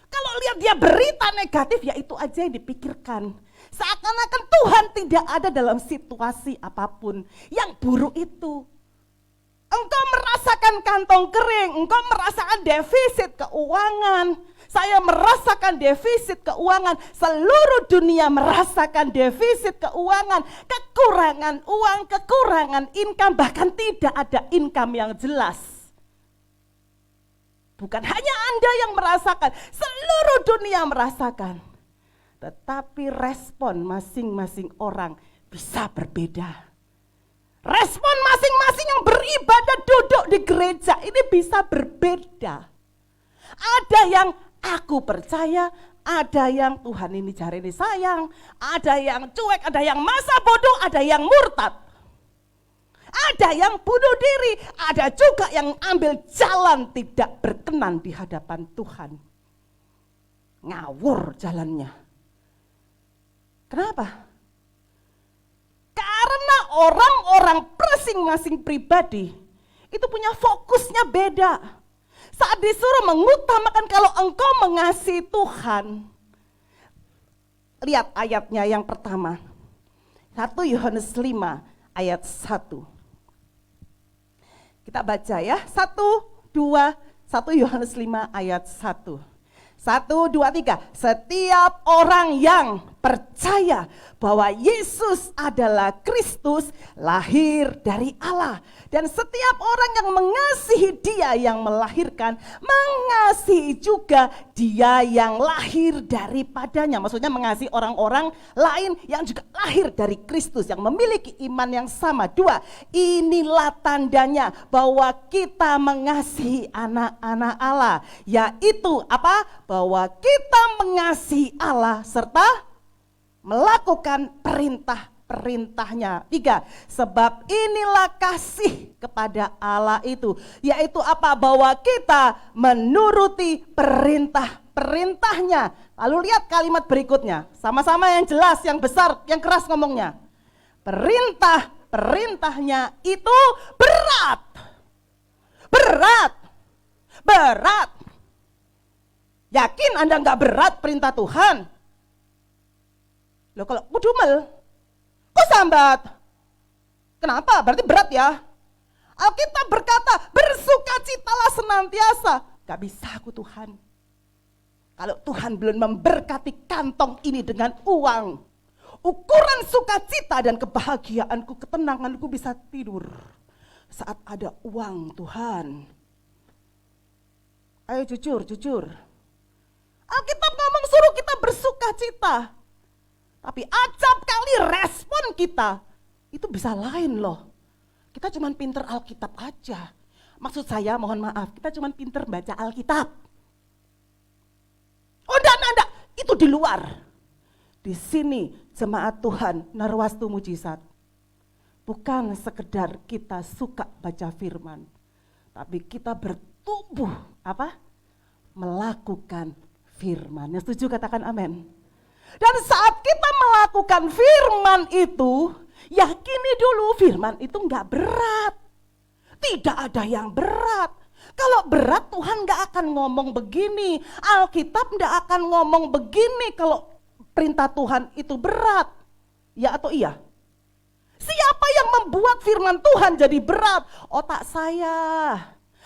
Kalau lihat dia berita negatif, ya itu aja yang dipikirkan. Seakan-akan Tuhan tidak ada dalam situasi apapun yang buruk itu. Engkau merasakan kantong kering, engkau merasakan defisit keuangan. Saya merasakan defisit keuangan, seluruh dunia merasakan defisit keuangan, kekurangan uang, kekurangan income, bahkan tidak ada income yang jelas. Bukan hanya Anda yang merasakan, seluruh dunia merasakan. Tetapi respon masing-masing orang bisa berbeda. Respon masing-masing yang beribadah duduk di gereja ini bisa berbeda. Ada yang aku percaya, ada yang Tuhan ini cari ini sayang, ada yang cuek, ada yang masa bodoh, ada yang murtad. Ada yang bunuh diri, ada juga yang ambil jalan tidak berkenan di hadapan Tuhan. Ngawur jalannya. Kenapa? Karena orang-orang masing-masing pribadi itu punya fokusnya beda. Saat disuruh mengutamakan kalau engkau mengasihi Tuhan. Lihat ayatnya yang pertama. 1 Yohanes 5 ayat 1. Kita baca ya. 1 Yohanes 5 ayat 1. 1, 2, 3. Setiap orang yang percaya bahwa Yesus adalah Kristus lahir dari Allah. Dan setiap orang yang mengasihi Dia yang melahirkan, mengasihi juga Dia yang lahir daripadanya. Maksudnya mengasihi orang-orang lain yang juga lahir dari Kristus, yang memiliki iman yang sama. 2, inilah tandanya bahwa kita mengasihi anak-anak Allah, yaitu apa? Bahwa kita mengasihi Allah serta melakukan perintah-perintahnya. 3, sebab inilah kasih kepada Allah itu, yaitu apa? Bahwa kita menuruti perintah-perintahnya. Lalu lihat kalimat berikutnya, sama-sama yang jelas, yang besar, yang keras ngomongnya. Perintah-perintahnya itu berat. Berat. Yakin Anda nggak berat perintah Tuhan? Loh kalau kudumel, kok sambat? Kenapa? Berarti berat ya. Alkitab berkata, bersukacitalah senantiasa. Gak bisa aku Tuhan. Kalau Tuhan belum memberkati kantong ini dengan uang, ukuran sukacita dan kebahagiaanku, ketenanganku bisa tidur saat ada uang Tuhan. Ayo jujur. Alkitab ngomong suruh kita bersukacita. Tapi acap kali respon kita itu bisa lain loh. Kita cuma pinter Alkitab aja. Maksud saya mohon maaf, kita cuma pinter baca Alkitab. Oh enggak, itu di luar. Di sini jemaat Tuhan, Narwastu Mujizat. Bukan sekedar kita suka baca firman, tapi kita bertumbuh melakukan firman. Yang setuju katakan amin. Dan saat kita melakukan firman itu, yakini dulu firman itu enggak berat. Tidak ada yang berat. Kalau berat Tuhan enggak akan ngomong begini. Alkitab enggak akan ngomong begini kalau perintah Tuhan itu berat. Ya atau iya? Siapa yang membuat firman Tuhan jadi berat? Otak saya,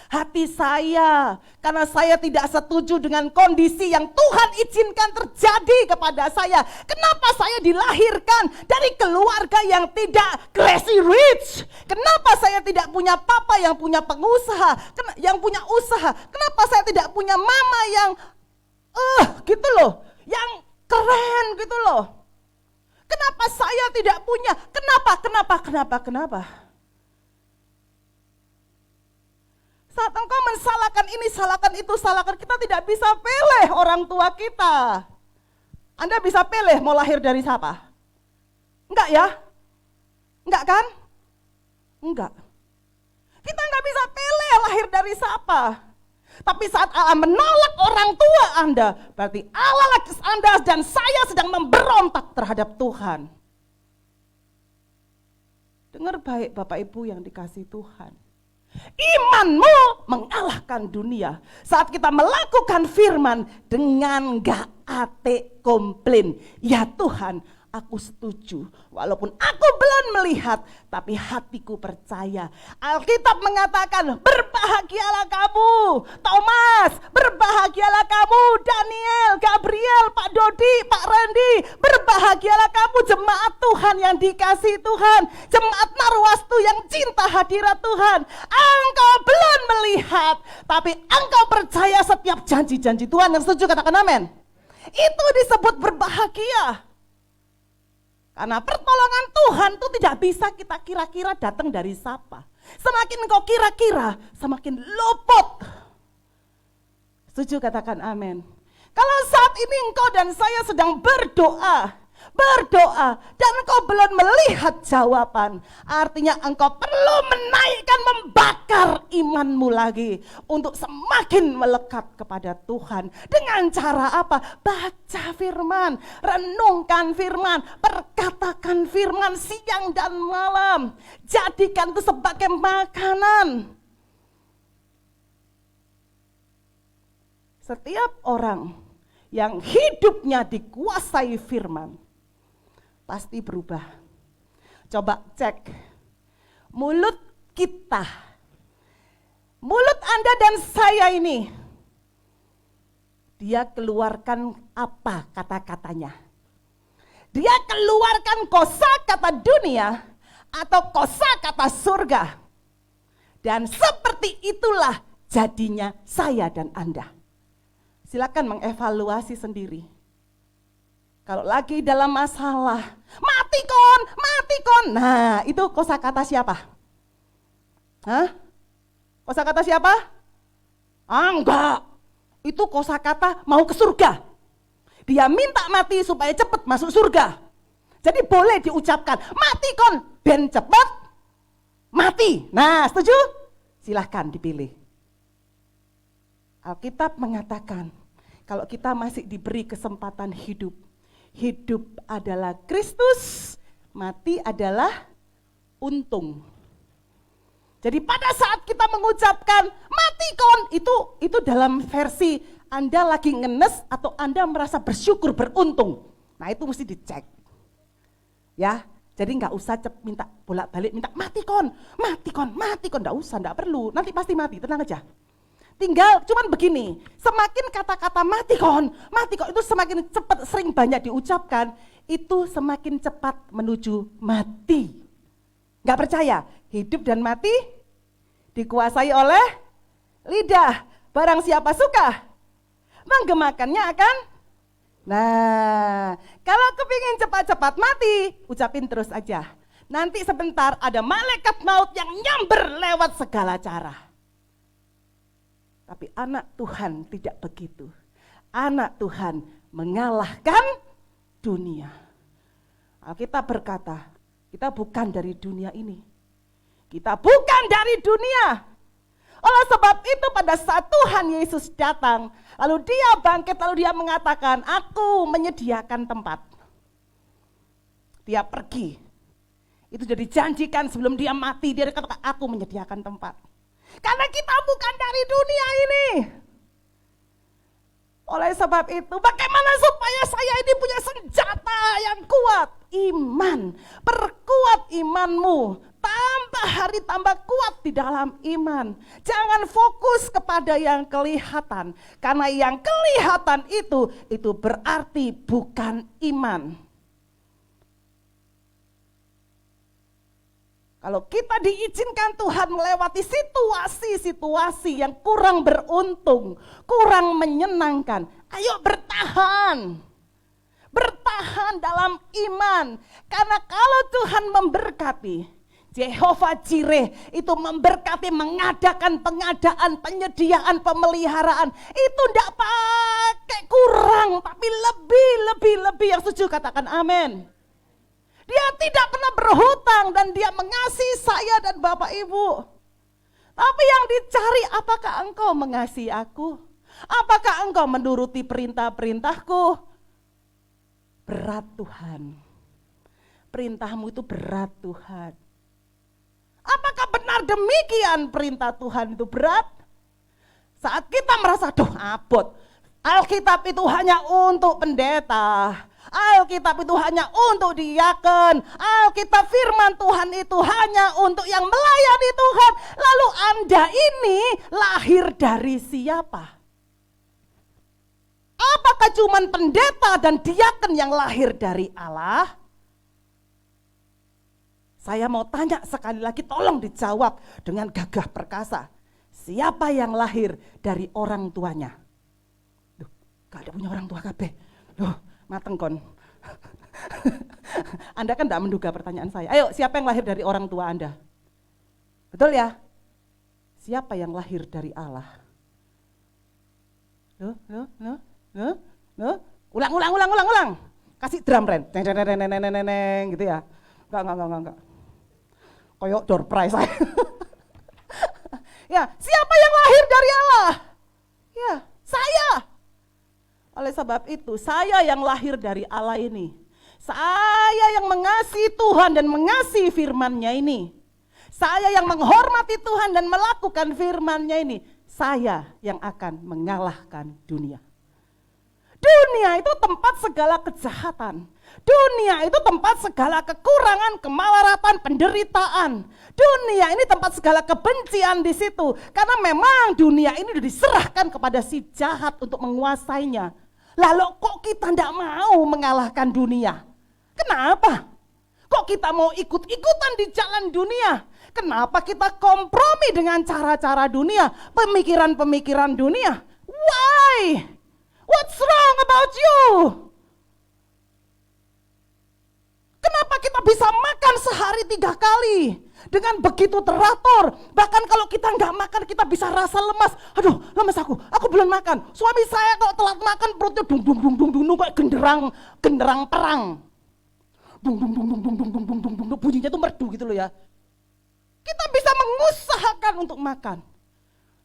hati saya, karena saya tidak setuju dengan kondisi yang Tuhan izinkan terjadi kepada saya. Kenapa saya dilahirkan dari keluarga yang tidak classy rich? Kenapa saya tidak punya papa yang punya pengusaha, yang punya usaha? Kenapa saya tidak punya mama yang gitu loh, yang keren gitu loh? Kenapa saya tidak punya? Kenapa? Saat engkau mensalahkan ini, salahkan itu, salahkan, kita tidak bisa pilih orang tua kita. Anda bisa pilih mau lahir dari siapa? Enggak ya? Enggak kan? Enggak. Kita enggak bisa pilih lahir dari siapa. Tapi saat Allah menolak orang tua Anda, berarti Allah Anda dan saya sedang memberontak terhadap Tuhan. Dengar baik Bapak Ibu yang dikasih Tuhan. Imanmu mengalahkan dunia. Saat kita melakukan firman dengan gak ate komplain. Ya Tuhan, aku setuju. Walaupun aku belum melihat, tapi hatiku percaya. Alkitab mengatakan, berbahagialah kamu, Thomas, berbahagialah kamu, Daniel, Gabriel, Pak Dodi, Pak Randy, berbahagialah kamu jemaat Tuhan yang dikasih Tuhan, jemaat Narwastu yang cinta hadirat Tuhan. Engkau belum melihat, tapi engkau percaya setiap janji-janji Tuhan. Yang setuju katakan amin. Itu disebut berbahagia. Karena pertolongan Tuhan itu tidak bisa kita kira-kira datang dari siapa. Semakin engkau kira-kira, semakin luput. Setuju katakan amin. Kalau saat ini engkau dan saya sedang berdoa dan engkau belum melihat jawaban, artinya engkau perlu menaikkan, membakar imanmu lagi untuk semakin melekat kepada Tuhan. Dengan cara apa? Baca firman, renungkan firman, perkatakan firman siang dan malam. Jadikan itu sebagai makanan. Setiap orang yang hidupnya dikuasai firman pasti berubah. Coba cek mulut kita, mulut Anda dan saya ini, dia keluarkan apa kata-katanya? Dia keluarkan kosakata dunia atau kosakata surga. Dan seperti itulah jadinya saya dan Anda. Silakan mengevaluasi sendiri. Kalau lagi dalam masalah, mati kon. Nah, itu kosakata siapa? Hah? Kosakata siapa? Enggak. Itu kosakata mau ke surga. Dia minta mati supaya cepat masuk surga. Jadi boleh diucapkan, mati kon, ben cepet mati. Nah, setuju? Silahkan dipilih. Alkitab mengatakan, kalau kita masih diberi kesempatan hidup, hidup adalah Kristus, mati adalah untung. Jadi pada saat kita mengucapkan mati kon, itu dalam versi Anda lagi ngenes atau Anda merasa bersyukur, beruntung. Nah itu mesti dicek. Ya, jadi nggak usah minta bolak-balik minta mati kon, nggak usah, nggak perlu. Nanti pasti mati, tenang aja. Tinggal cuman begini, semakin kata-kata mati kon itu semakin cepat, sering banyak diucapkan, itu semakin cepat menuju mati. Nggak percaya? Hidup dan mati dikuasai oleh lidah. Barang siapa suka menggemakannya akan. Nah, kalau kepingin cepat-cepat mati, ucapin terus aja. Nanti sebentar ada malaikat maut yang nyamber lewat segala cara. Tapi anak Tuhan tidak begitu. Anak Tuhan mengalahkan dunia. Alkitab berkata, kita bukan dari dunia ini. Kita bukan dari dunia. Oleh sebab itu pada saat Tuhan Yesus datang, lalu dia bangkit, lalu dia mengatakan, aku menyediakan tempat. Dia pergi. Itu sudah dijanjikan sebelum dia mati, dia katakan, aku menyediakan tempat. Karena kita bukan dari dunia ini. Oleh sebab itu, bagaimana supaya saya ini punya senjata yang kuat? Iman. Perkuat imanmu. Tambah hari tambah kuat di dalam iman. Jangan fokus kepada yang kelihatan. Karena yang kelihatan itu berarti bukan iman. Kalau kita diizinkan Tuhan melewati situasi-situasi yang kurang beruntung, kurang menyenangkan, ayo bertahan. Bertahan dalam iman. Karena kalau Tuhan memberkati, Jehovah Jireh itu memberkati, mengadakan pengadaan, penyediaan, pemeliharaan. Itu tidak pakai kurang, tapi lebih. Yang setuju katakan amin. Dia tidak pernah berhutang dan dia mengasihi saya dan Bapak Ibu. Tapi yang dicari, apakah engkau mengasihi aku? Apakah engkau menuruti perintah-perintahku? Berat Tuhan. Perintahmu itu berat Tuhan. Apakah benar demikian perintah Tuhan itu berat? Saat kita merasa, abot. Alkitab itu hanya untuk pendeta. Alkitab itu hanya untuk diaken. Alkitab firman Tuhan itu hanya untuk yang melayani Tuhan. Lalu Anda ini lahir dari siapa? Apakah cuma pendeta dan diaken yang lahir dari Allah? Saya mau tanya sekali lagi, tolong dijawab dengan gagah perkasa. Siapa yang lahir dari orang tuanya? Duh, gak ada punya orang tua kabeh. Duh, mateng kon. Anda kan tidak menduga pertanyaan saya. Ayo, siapa yang lahir dari orang tua Anda? Betul ya? Siapa yang lahir dari Allah? Ulang. Kasih drum Ren. Gitu ya. Enggak. Koyok door prize saya. Ya, siapa yang lahir dari Allah? Ya, saya. Oleh sebab itu, saya yang lahir dari Allah ini. Saya yang mengasihi Tuhan dan mengasihi firman-Nya ini. Saya yang menghormati Tuhan dan melakukan firman-Nya ini. Saya yang akan mengalahkan dunia. Dunia itu tempat segala kejahatan. Dunia itu tempat segala kekurangan, kemelaratan, penderitaan. Dunia ini tempat segala kebencian di situ. Karena memang dunia ini sudah diserahkan kepada si jahat untuk menguasainya. Lalu kok kita tidak mau mengalahkan dunia? Kenapa? Kok kita mau ikut-ikutan di jalan dunia? Kenapa kita kompromi dengan cara-cara dunia, pemikiran-pemikiran dunia? Why? What's wrong about you? Kenapa kita bisa makan sehari 3 kali dengan begitu teratur? Bahkan kalau kita nggak makan kita bisa rasa lemas. Aduh, lemas aku belum makan. Suami saya kalau telat makan perutnya dung kayak genderang perang. dung dung dung dung dung dung dung dung dung dung, bunyinya tuh merdu gitu loh ya. Kita bisa mengusahakan untuk makan.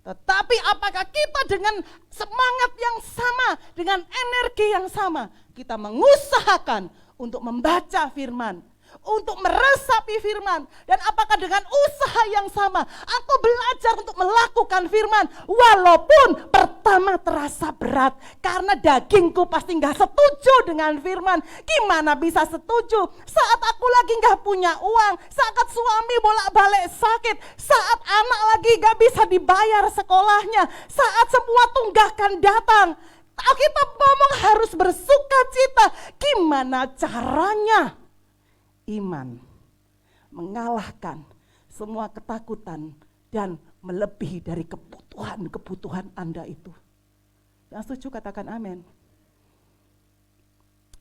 Tetapi apakah kita dengan semangat yang sama, dengan energi yang sama, kita mengusahakan untuk membaca firman, untuk meresapi firman, dan apakah dengan usaha yang sama aku belajar untuk melakukan firman walaupun pertama terasa berat karena dagingku pasti gak setuju dengan firman. Gimana bisa setuju saat aku lagi gak punya uang, saat suami bolak-balik sakit, saat anak lagi gak bisa dibayar sekolahnya, saat semua tunggakan datang. Kita ngomong harus bersuka cita. Gimana caranya? Iman mengalahkan semua ketakutan dan melebihi dari kebutuhan Anda itu. Yang setuju katakan amin.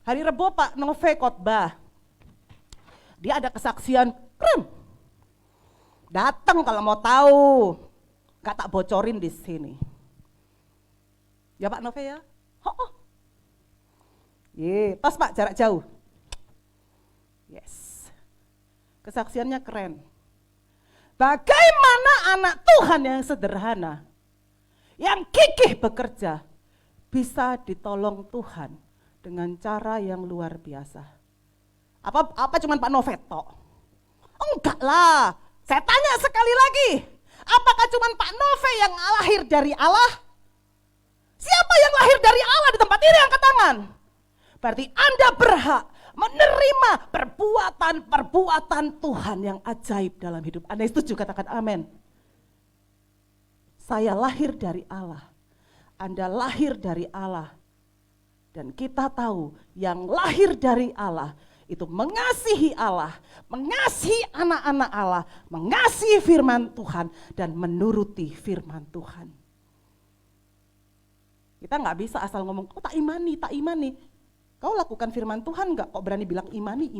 Hari Rebo Pak Nove khotbah. Dia ada kesaksian keren. Datang kalau mau tahu. Gak tak bocorin di sini. Ya Pak Nove ya? Tos Pak jarak jauh. Yes. Kesaksiannya keren. Bagaimana anak Tuhan yang sederhana, yang gigih bekerja, bisa ditolong Tuhan dengan cara yang luar biasa. Apa cuman Pak Noveto? Enggak lah. Saya tanya sekali lagi. Apakah cuman Pak Nove yang lahir dari Allah? Siapa yang lahir dari Allah di tempat ini angkat tangan? Berarti Anda berhak menerima perbuatan Tuhan yang ajaib dalam hidup Anda. Setuju katakan amin. Saya lahir dari Allah, Anda lahir dari Allah. Dan kita tahu yang lahir dari Allah itu mengasihi Allah, mengasihi anak-anak Allah, mengasihi firman Tuhan dan menuruti firman Tuhan. Kita gak bisa asal ngomong, oh tak imani. Kau lakukan firman Tuhan enggak? Kok berani bilang imani?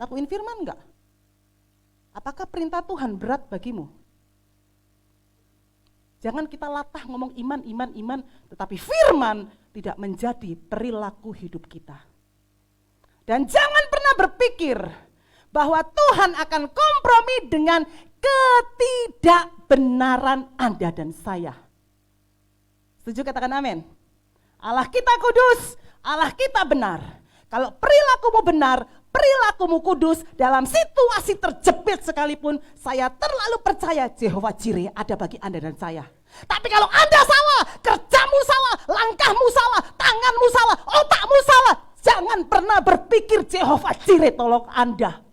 Lakuin firman enggak? Apakah perintah Tuhan berat bagimu? Jangan kita latah ngomong iman, tetapi firman tidak menjadi perilaku hidup kita. Dan jangan pernah berpikir bahwa Tuhan akan kompromi dengan ketidakbenaran Anda dan saya. Setuju katakan amin? Allah kita kudus, Allah kita benar. Kalau perilakumu benar, perilakumu kudus, dalam situasi terjepit sekalipun, saya terlalu percaya Jehovah Jireh ada bagi Anda dan saya. Tapi kalau Anda salah, kerjamu salah, langkahmu salah, tanganmu salah, otakmu salah, jangan pernah berpikir Jehovah Jireh tolong Anda.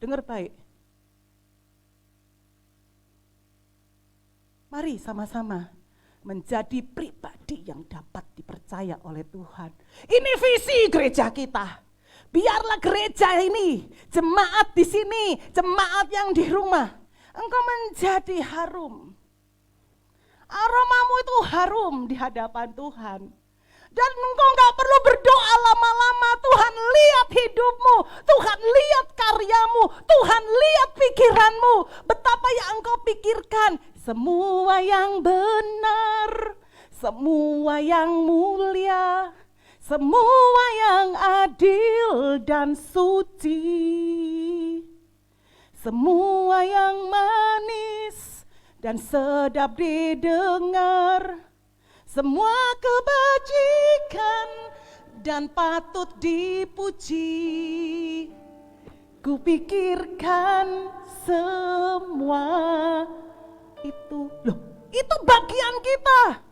Dengar baik. Mari sama-sama menjadi pribadi yang dapat dipercaya oleh Tuhan. Ini visi gereja kita. Biarlah gereja ini, jemaat di sini, jemaat yang di rumah, engkau menjadi harum. Aromamu itu harum di hadapan Tuhan. Dan engkau gak perlu berdoa lama-lama. Tuhan lihat hidupmu, Tuhan lihat karyamu, Tuhan lihat pikiranmu. Betapa yang engkau pikirkan, semua yang benar, semua yang mulia, semua yang adil dan suci, semua yang manis dan sedap didengar, semua kebajikan dan patut dipuji. Kupikirkan semua itu. Loh, itu bagian kita.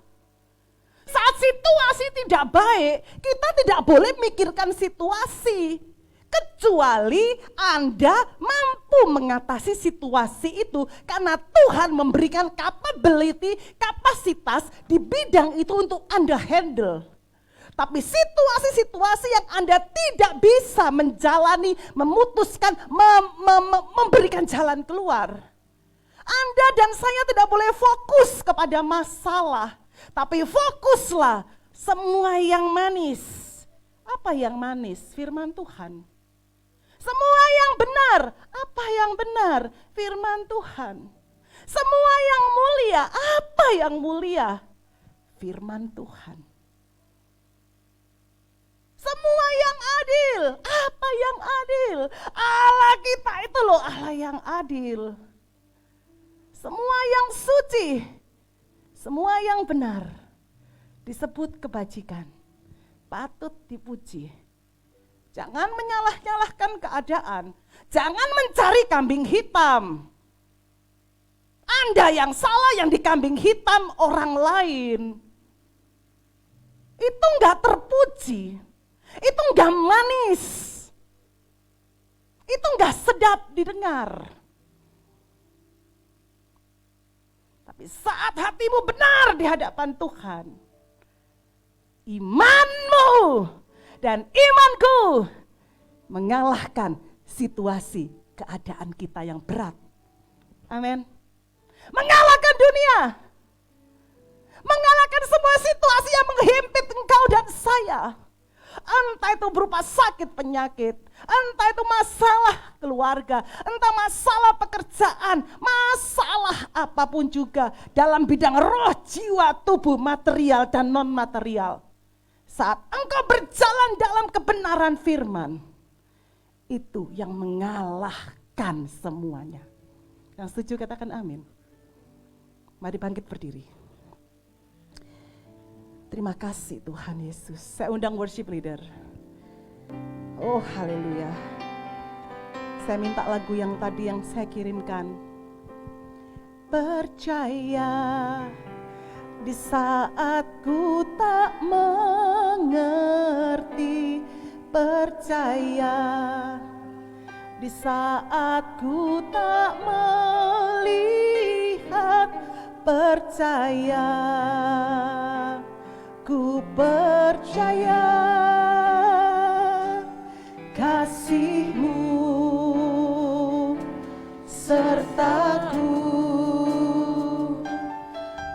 Saat situasi tidak baik, kita tidak boleh mikirkan situasi. Kecuali Anda mampu mengatasi situasi itu karena Tuhan memberikan capability, kapasitas di bidang itu untuk Anda handle. Tapi situasi-situasi yang Anda tidak bisa menjalani, memutuskan, memberikan jalan keluar. Anda dan saya tidak boleh fokus kepada masalah, tapi fokuslah semua yang manis. Apa yang manis? Firman Tuhan. Semua yang benar. Apa yang benar? Firman Tuhan. Semua yang mulia. Apa yang mulia? Firman Tuhan. Semua yang adil. Apa yang adil? Allah kita itu loh Allah yang adil. Semua yang suci, semua yang benar disebut kebajikan, patut dipuji. Jangan menyalah-nyalahkan keadaan, jangan mencari kambing hitam. Anda yang salah, yang dikambing hitam orang lain. Itu enggak terpuji, itu enggak manis, itu enggak sedap didengar. Tapi saat hatimu benar di hadapan Tuhan, imanmu dan imanku mengalahkan situasi keadaan kita yang berat. Amin. Mengalahkan dunia, mengalahkan semua situasi yang menghimpit engkau dan saya. Entah itu berupa sakit penyakit, entah itu masalah keluarga, entah masalah pekerjaan, masalah apapun juga dalam bidang roh, jiwa, tubuh, material dan non material. Saat engkau berjalan dalam kebenaran firman, itu yang mengalahkan semuanya. Yang setuju katakan amin. Mari bangkit berdiri. Terima kasih Tuhan Yesus. Saya undang worship leader. Oh haleluya. Saya minta lagu yang tadi yang saya kirimkan. Percaya di saat ku tak mengerti. Percaya di saat ku tak melihat. Percaya. Ku percaya kasih-Mu sertaku.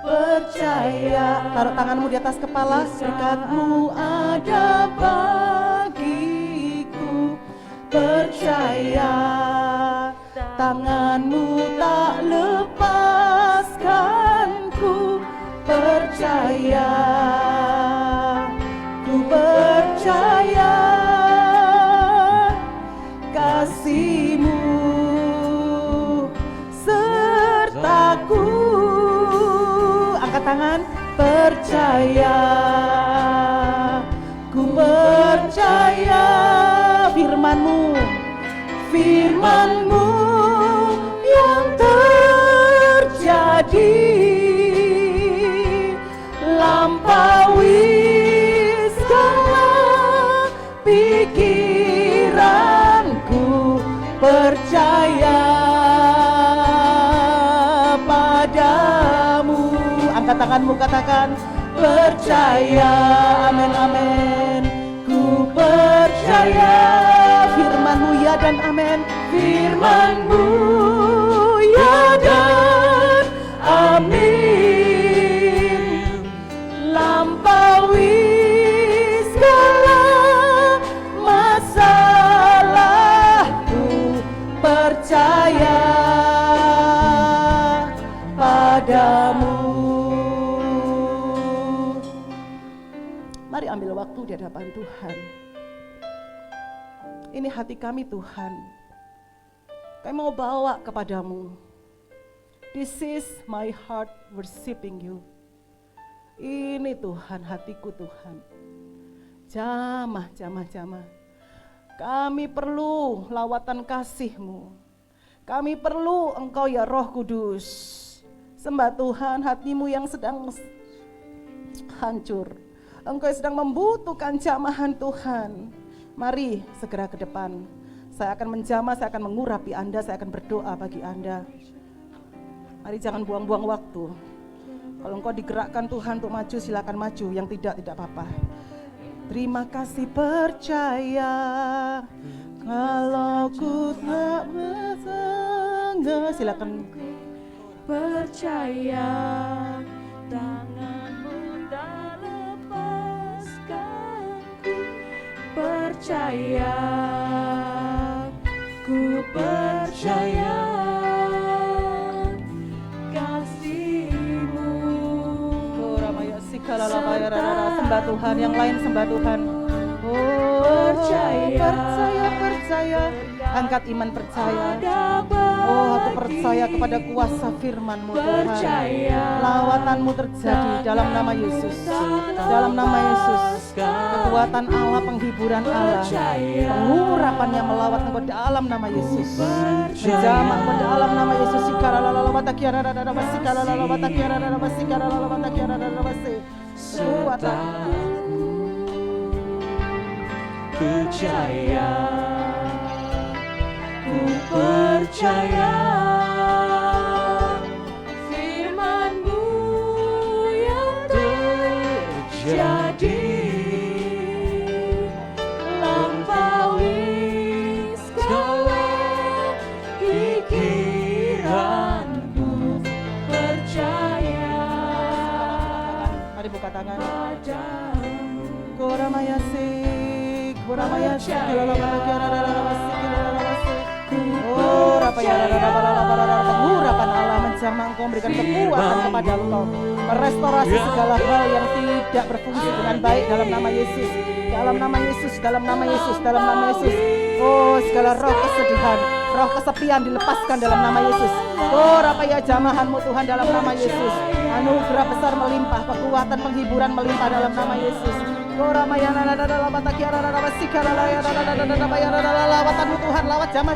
Percaya, taruh tanganmu di atas kepala, berkat-Mu ada bagiku. Percaya tangan-Mu tak lepaskanku. Percaya, ku percaya kasih-Mu sertaku. Angkat tangan, percaya, ku percaya firman-Mu, firman-Mu yang terjadi. Lampaui segala pikiranku. Percaya padamu. Angkat tanganmu, katakan percaya. Amin, amin. Ku percaya firman-Mu ya dan amin. Firman-Mu ya dan amin. Lampaui segala masalahku. Percaya padamu. Mari ambil waktu di hadapan Tuhan. Ini hati kami Tuhan. Kami mau bawa kepadamu. This is my heart worshiping you. Ini Tuhan, hatiku Tuhan. Jamah. Kami perlu lawatan kasih-Mu. Kami perlu Engkau ya Roh Kudus. Sembah Tuhan, hatimu yang sedang hancur. Engkau yang sedang membutuhkan jamahan Tuhan. Mari segera ke depan. Saya akan menjamah, saya akan mengurapi Anda, saya akan berdoa bagi Anda. Mari jangan buang-buang waktu. Kalau engkau digerakkan Tuhan untuk maju, silakan maju. Yang tidak apa-apa. Terima kasih. Percaya kalau ku tak bersangka. Silakan. Percaya tangan-Mu tak lepaskanku. Percaya, ku percaya kasih-Mu. Sembah Tuhan, yang lain sembah Tuhan. Oh percaya. Angkat iman percaya. Oh, aku percaya kepada kuasa firman-Mu Tuhan. Lawatan-Mu terjadi dalam nama Yesus. Dalam nama Yesus. Kekuatan Allah, penghiburan Allah, pengurapan yang melawat Engkau dalam nama Yesus. Menjamah Engkau dalam nama Yesus. Percaya, ku percaya firman-Mu yang terjadi lampaui segala pikiranku. Percaya, Mari buka tangan. padamu. Pengurapan Allah menjamah Engkau, memberikan kekuatan kepada Engkau, merestorasi segala hal yang tidak berfungsi dengan baik dalam nama Yesus. Dalam nama Yesus, dalam nama Yesus, dalam nama Yesus. Oh, segala roh kesedihan, roh kesepian dilepaskan dalam nama Yesus. Oh, rapaya jamahan-Mu Tuhan dalam nama Yesus. Anugerah besar melimpah, kekuatan penghiburan melimpah dalam nama Yesus. Lawatan-Mu Tuhan, lawat jama.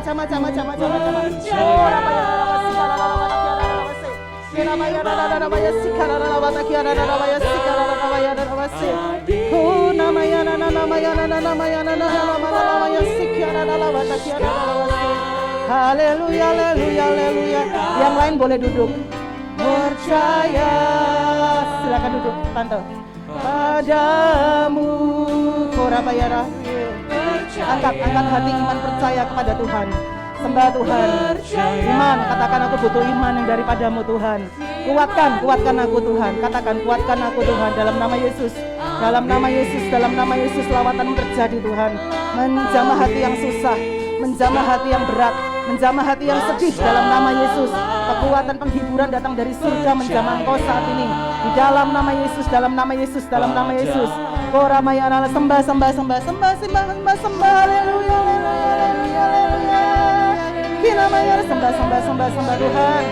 Haleluya, haleluya, haleluya. Yang lain boleh duduk. Percaya, silakan duduk, tante. Padamu, Korabayara. Angkat hati iman percaya kepada Tuhan. Sembah Tuhan. Iman, katakan aku butuh iman yang daripadamu Tuhan. Kuatkan aku Tuhan. Katakan kuatkan aku Tuhan dalam nama Yesus. Dalam nama Yesus, dalam nama Yesus lawatan terjadi Tuhan. Menjamah hati yang susah, menjamah hati yang berat, menjamah hati yang sedih dalam nama Yesus. Kekuatan penghiburan datang dari surga menjamah engkau saat ini. Di dalam nama Yesus, dalam nama Yesus, dalam nama Yesus. Koramayana, sembah, haleluya, haleluya, haleluya. Kinamaya, sembah Tuhan.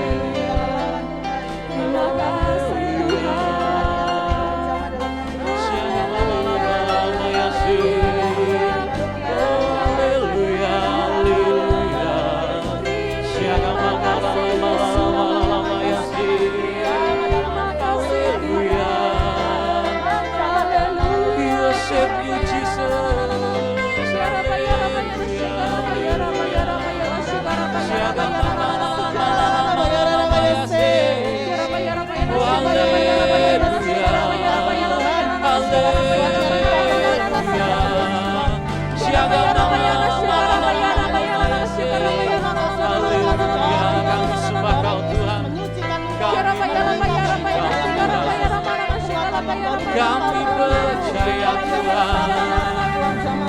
Kami percaya Tuhan,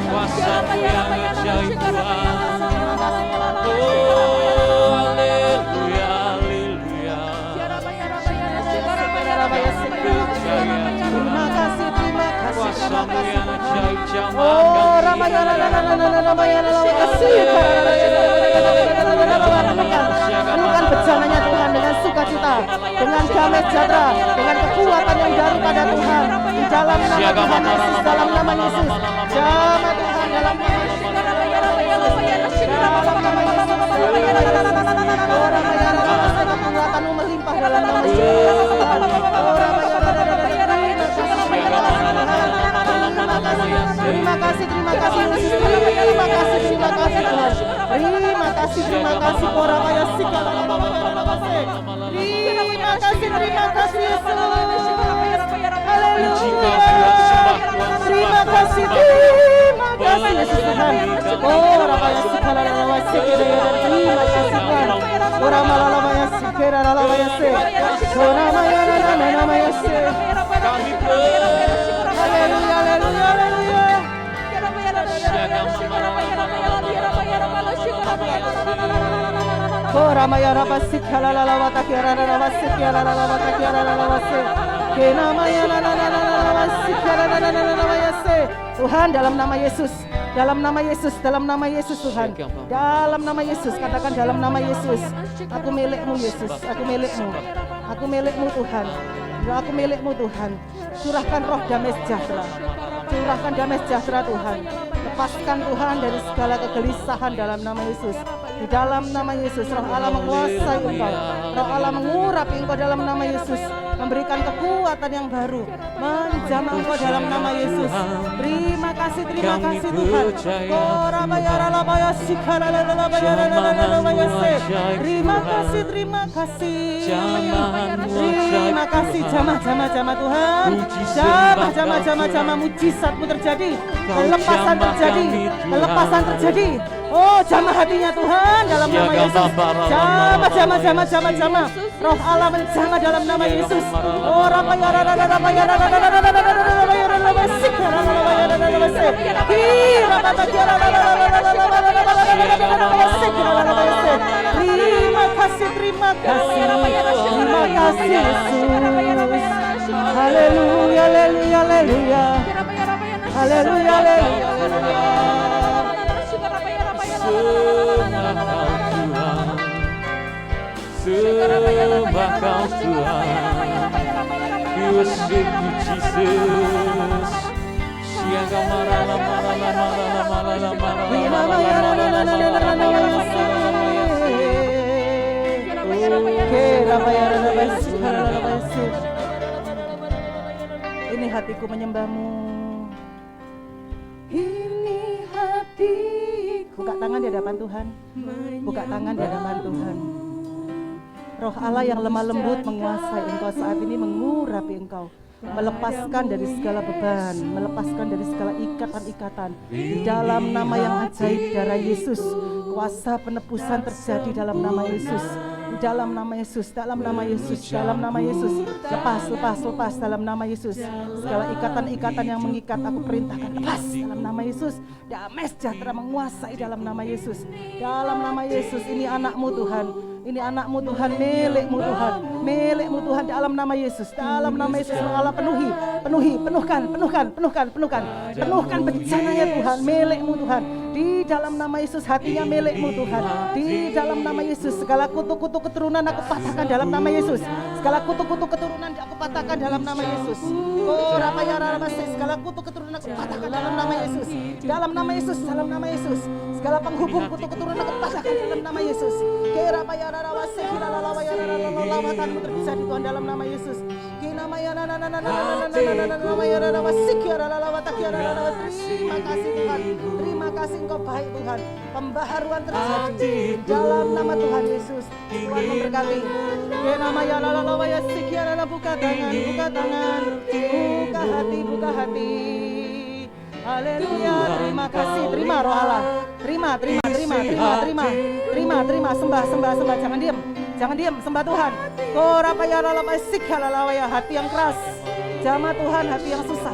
kuasa-Mu yang ajaib Tuhan. Oh, haleluya, haleluya. Terima kasih. Kuasa-Mu yang ajaib jamah. Oh, Ramayana, penuhkan bejananya Tuhan dengan sukacita, dengan damai sejahtera, dengan kekuatan yang daripada Tuhan. Di dalam nama Tuhan Yesus, dalam nama Yesus. Jamah Tuhan dalam nama Yesus. Oh, Ramayana, kekuatan-Mu melimpah dalam nama Yesus. Oh, Ramayana. Terima kasih Yesus. Terima kasih Tuhan. Terima kasih Koramaya Sikala. Terima kasih Yesus. Haleluya. Terima kasih Yesus Tuhan. Koramaya Sikala Lalawaya Sikala. Terima kasih Tuhan. Koramaya Sikala Lalawaya Sikala. Koramaya Lalawaya Sikala. Kami Haleluya, haleluya, haleluya. Koramaya Rabasik Halalawata Kiara Rabasik Kiara Lalawata Kiara Lalawase. Kenamaya Lalawasik Kiara Lalawase. Tuhan dalam nama Yesus, Dalam nama Yesus, dalam nama Yesus Tuhan. Dalam nama Yesus, katakan dalam nama Yesus. Aku milikmu Yesus, aku milikmu. Aku milikmu Tuhan. Aku milikmu Tuhan. Curahkan roh damai sejahtera. Curahkan damai sejahtera Tuhan. Lepaskan Tuhan dari segala kegelisahan dalam nama Yesus. Di dalam nama Yesus, roh Allah menguasai engkau. Roh Allah mengurapi engkau dalam nama Yesus. Memberikan kekuatan yang baru. Menjamah engkau dalam nama Yesus. Terima kasih Tuhan. Terima kasih, terima kasih. Terima kasih jamaah Tuhan. Jamaah mujizatmu terjadi. Kelepasan terjadi. Kelepasan terjadi. Oh, jamah hatinya Tuhan dalam nama Yesus. Jamah. Roh Allah menjamah dalam nama Yesus. Oh, terima kasih, terima kasih. Terima kasih Yesus. Haleluya, haleluya, haleluya. Haleluya, haleluya. Sembah Kau Tuhan, we worship you Jesus. Siaga marala marala marala Ini hatiku menyembahmu. Ini hatiku. Buka tangan di hadapan Tuhan. Buka tangan di hadapan Tuhan. Roh Allah yang lemah lembut menguasai engkau saat ini, mengurapi engkau, melepaskan dari segala beban, melepaskan dari segala ikatan-ikatan. Di dalam nama yang ajaib darah Yesus, kuasa penebusan terjadi dalam nama Yesus. Dalam nama Yesus, dalam nama Yesus, dalam nama Yesus. Lepas dalam nama Yesus. Segala ikatan-ikatan yang mengikat aku perintahkan lepas dalam nama Yesus. Damai sejahtera menguasai dalam nama Yesus. Dalam nama Yesus, ini anakmu Tuhan. Ini anakmu Tuhan, milikmu Tuhan, milikmu Tuhan dalam nama Yesus. Dalam nama Yesus Allah penuhkan bencananya Tuhan, milikmu Tuhan. Di dalam nama Yesus hatinya milikmu Tuhan. Di dalam nama Yesus segala kutu-kutu keturunan aku patahkan dalam nama Yesus. Segala kutu-kutu keturunan aku patahkan dalam nama Yesus. Oh segala kutu keturunan aku patahkan dalam nama Yesus. Dalam nama Yesus, dalam nama Yesus. Segala penghubung kutu keturunan aku patahkan dalam nama Yesus. Lawatanmu terjadi Tuhan dalam nama Yesus. Terima kasih Tuhan. Terima kasih Engkau baik Tuhan. Pembaharuan terjadi dalam nama Tuhan Yesus. Tuhan memberkati. Buka tangan, buka tangan. Buka hati, buka hati. Haleluya, terima kasih, terima roh Allah. Terima. Sembah. Jangan diam, sembah Tuhan. Hati yang keras. Jamah Tuhan, hati yang susah.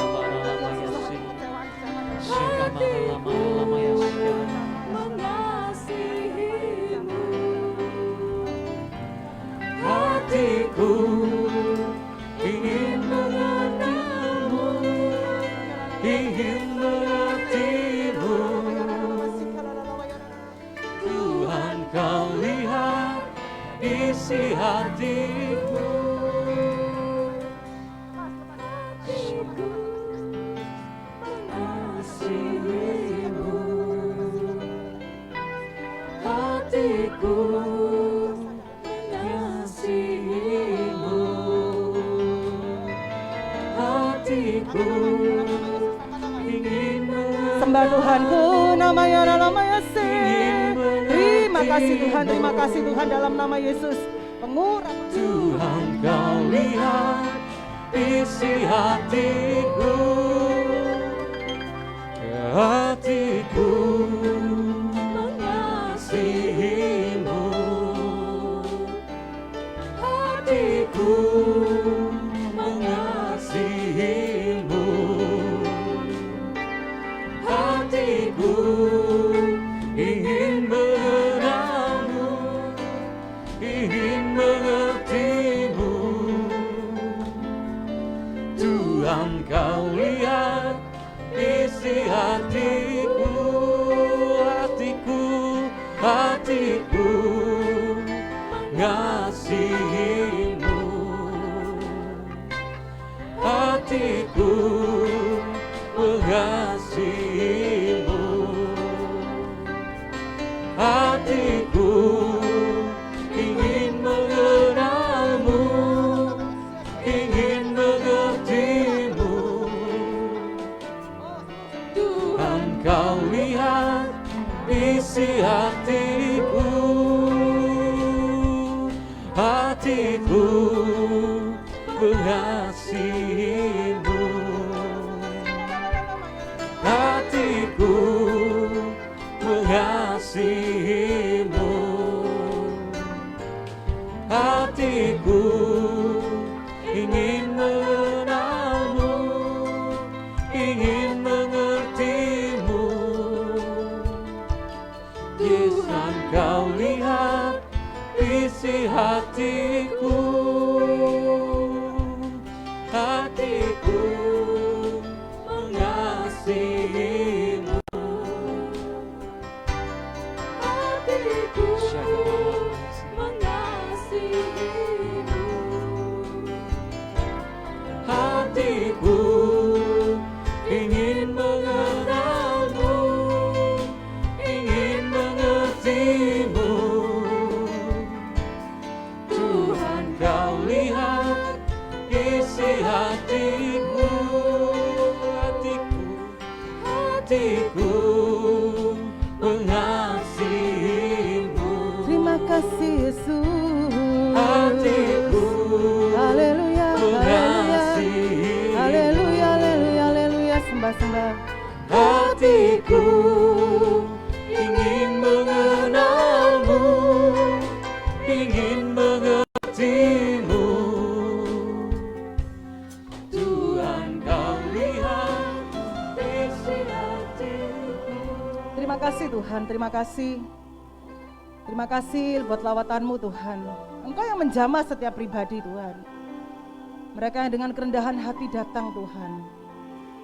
Hatiku ingin mengenalmu, ingin mengertimu. Tuhan Kau lihat isi hatiku. Mengasihimu, hatiku mengasihimu, hatiku ingin Sembah Tuhanku, namanya Yesus. Terima kasih Tuhan dalam nama Yesus. Pengurang Tuhan Kau lihat isi hatiku, hatiku mengasihimu, hatiku mengasihimu, hatiku ingin mengenalmu, ingin mengertimu. Tuhan Kau lihat isi hatiku. hatiku mengasihimu, hatiku mengasihimu, hatiku ingin mengenalmu, ingin mengertimu. Tuhan, kau lihat isi hatiku, hatiku mengasihimu, Hatiku mengasihimu, hatiku ingin mengenalmu, ingin mengertimu. Tuhan, kau lihat isi hatiku, hatiku, hatiku mengasihimu. Terima kasih Yesus. Hatiku Haleluya, haleluya, mengasihimu. haleluya, haleluya, haleluya. Sembah-sembah. Hatiku ingin mengenalmu, ingin mengertimu. Tuhan, kau lihat isi hatiku. Terima kasih Tuhan, terima kasih. Terima kasih buat lawatan-Mu Tuhan. Engkau yang menjamah setiap pribadi Tuhan. Mereka yang dengan kerendahan hati datang Tuhan.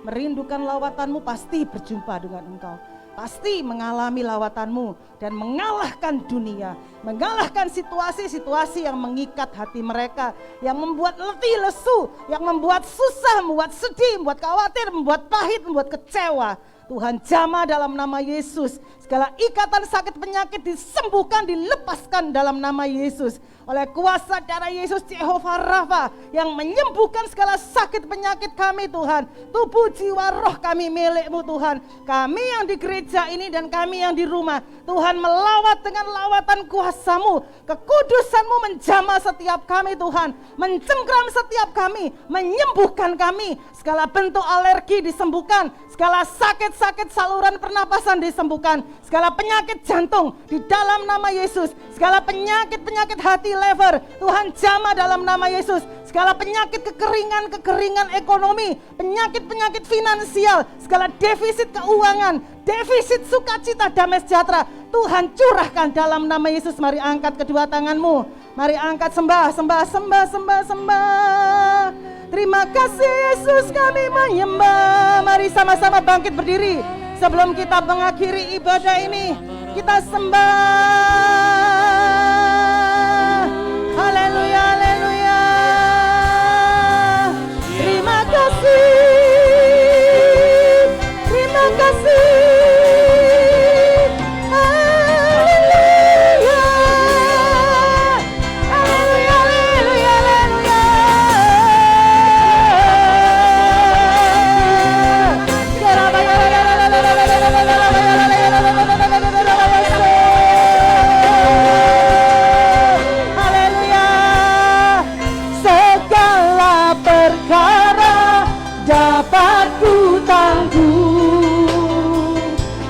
Merindukan lawatan-Mu pasti berjumpa dengan Engkau. Pasti mengalami lawatan-Mu dan mengalahkan dunia. Mengalahkan situasi-situasi yang mengikat hati mereka. Yang membuat letih lesu, yang membuat susah, membuat sedih, membuat khawatir, membuat pahit, membuat kecewa. Tuhan jamah dalam nama Yesus. Segala ikatan sakit penyakit disembuhkan, dilepaskan dalam nama Yesus. Oleh kuasa darah Yesus Jehovah Rafa yang menyembuhkan segala sakit penyakit kami Tuhan. Tubuh jiwa roh kami milik-Mu Tuhan. Kami yang di gereja ini dan kami yang di rumah. Tuhan melawat dengan lawatan kuasa-Mu. Kekudusan-Mu menjamah setiap kami Tuhan. Mencengkram setiap kami. Menyembuhkan kami. Segala bentuk alergi disembuhkan. Segala sakit-sakit saluran pernapasan disembuhkan. Segala penyakit jantung di dalam nama Yesus. Segala penyakit-penyakit hati lever Tuhan jamah dalam nama Yesus. Segala penyakit kekeringan ekonomi, penyakit-penyakit finansial, segala defisit keuangan, defisit sukacita damai sejahtera Tuhan curahkan dalam nama Yesus. Mari angkat kedua tanganmu. Mari angkat sembah. Terima kasih Yesus, kami menyembah. Mari sama-sama bangkit berdiri. Sebelum kita mengakhiri ibadah ini, kita sembah. Haleluya, haleluya. Terima kasih. Terima kasih. Haleluya. Haleluya, haleluya, haleluya. Haleluya. Segala perkara dapat ku tanggung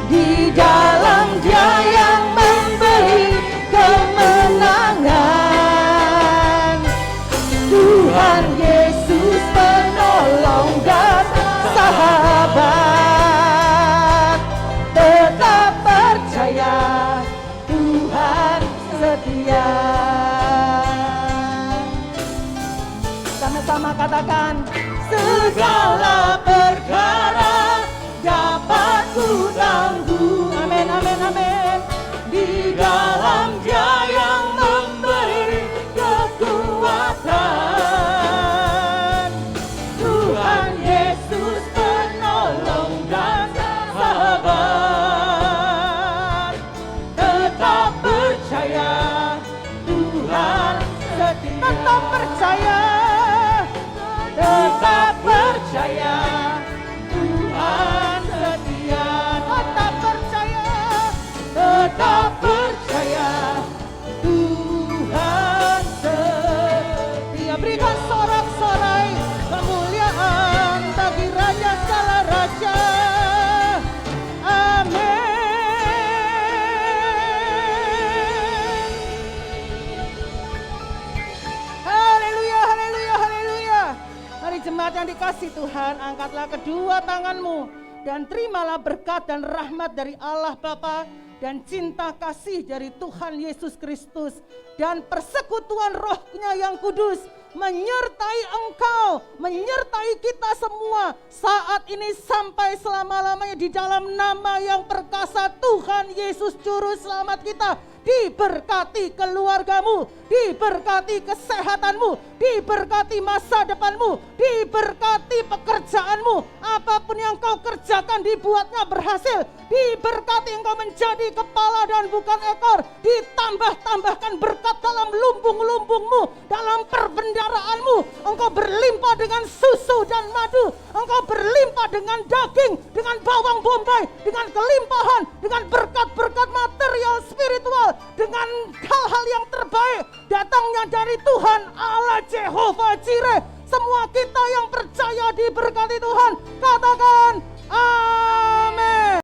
di dalam Dia yang memberi kemenangan. Tuhan Yesus penolong dan sahabat. Tetap percaya Tuhan setia. Sama-sama katakan, segala perkara dapat ku tanggung. Amin, amin, amin. Di dalam Dia yang memberi kekuatan. Tuhan Yesus penolong dan sahabat. Tetap percaya Tuhan setia. Tetap percaya. Tetap percaya Tuhan setia. Tetap percaya. Tetap percaya Tuhan setia. jemaat yang dikasih Tuhan, angkatlah kedua tanganmu dan terimalah berkat dan rahmat dari Allah Bapa dan cinta kasih dari Tuhan Yesus Kristus dan persekutuan Roh-Nya yang kudus menyertai engkau, menyertai kita semua saat ini sampai selama-lamanya di dalam nama yang perkasa Tuhan Yesus Juru Selamat kita. Diberkati keluargamu, diberkati kesehatanmu, diberkati masa depanmu, diberkati pekerjaanmu, apapun yang kau kerjakan dibuatnya berhasil, diberkati engkau menjadi kepala dan bukan ekor, ditambah-tambahkan berkat dalam lumbung-lumbungmu, dalam perbendaraanmu, engkau berlimpah dengan susu dan madu, engkau berlimpah dengan daging, dengan bawang bombay, dengan kelimpahan, dengan berkat-berkat material spiritual, dengan hal-hal yang terbaik datangnya dari Tuhan Allah Jehovah Jireh. Semua kita yang percaya diberkati Tuhan, katakan amin.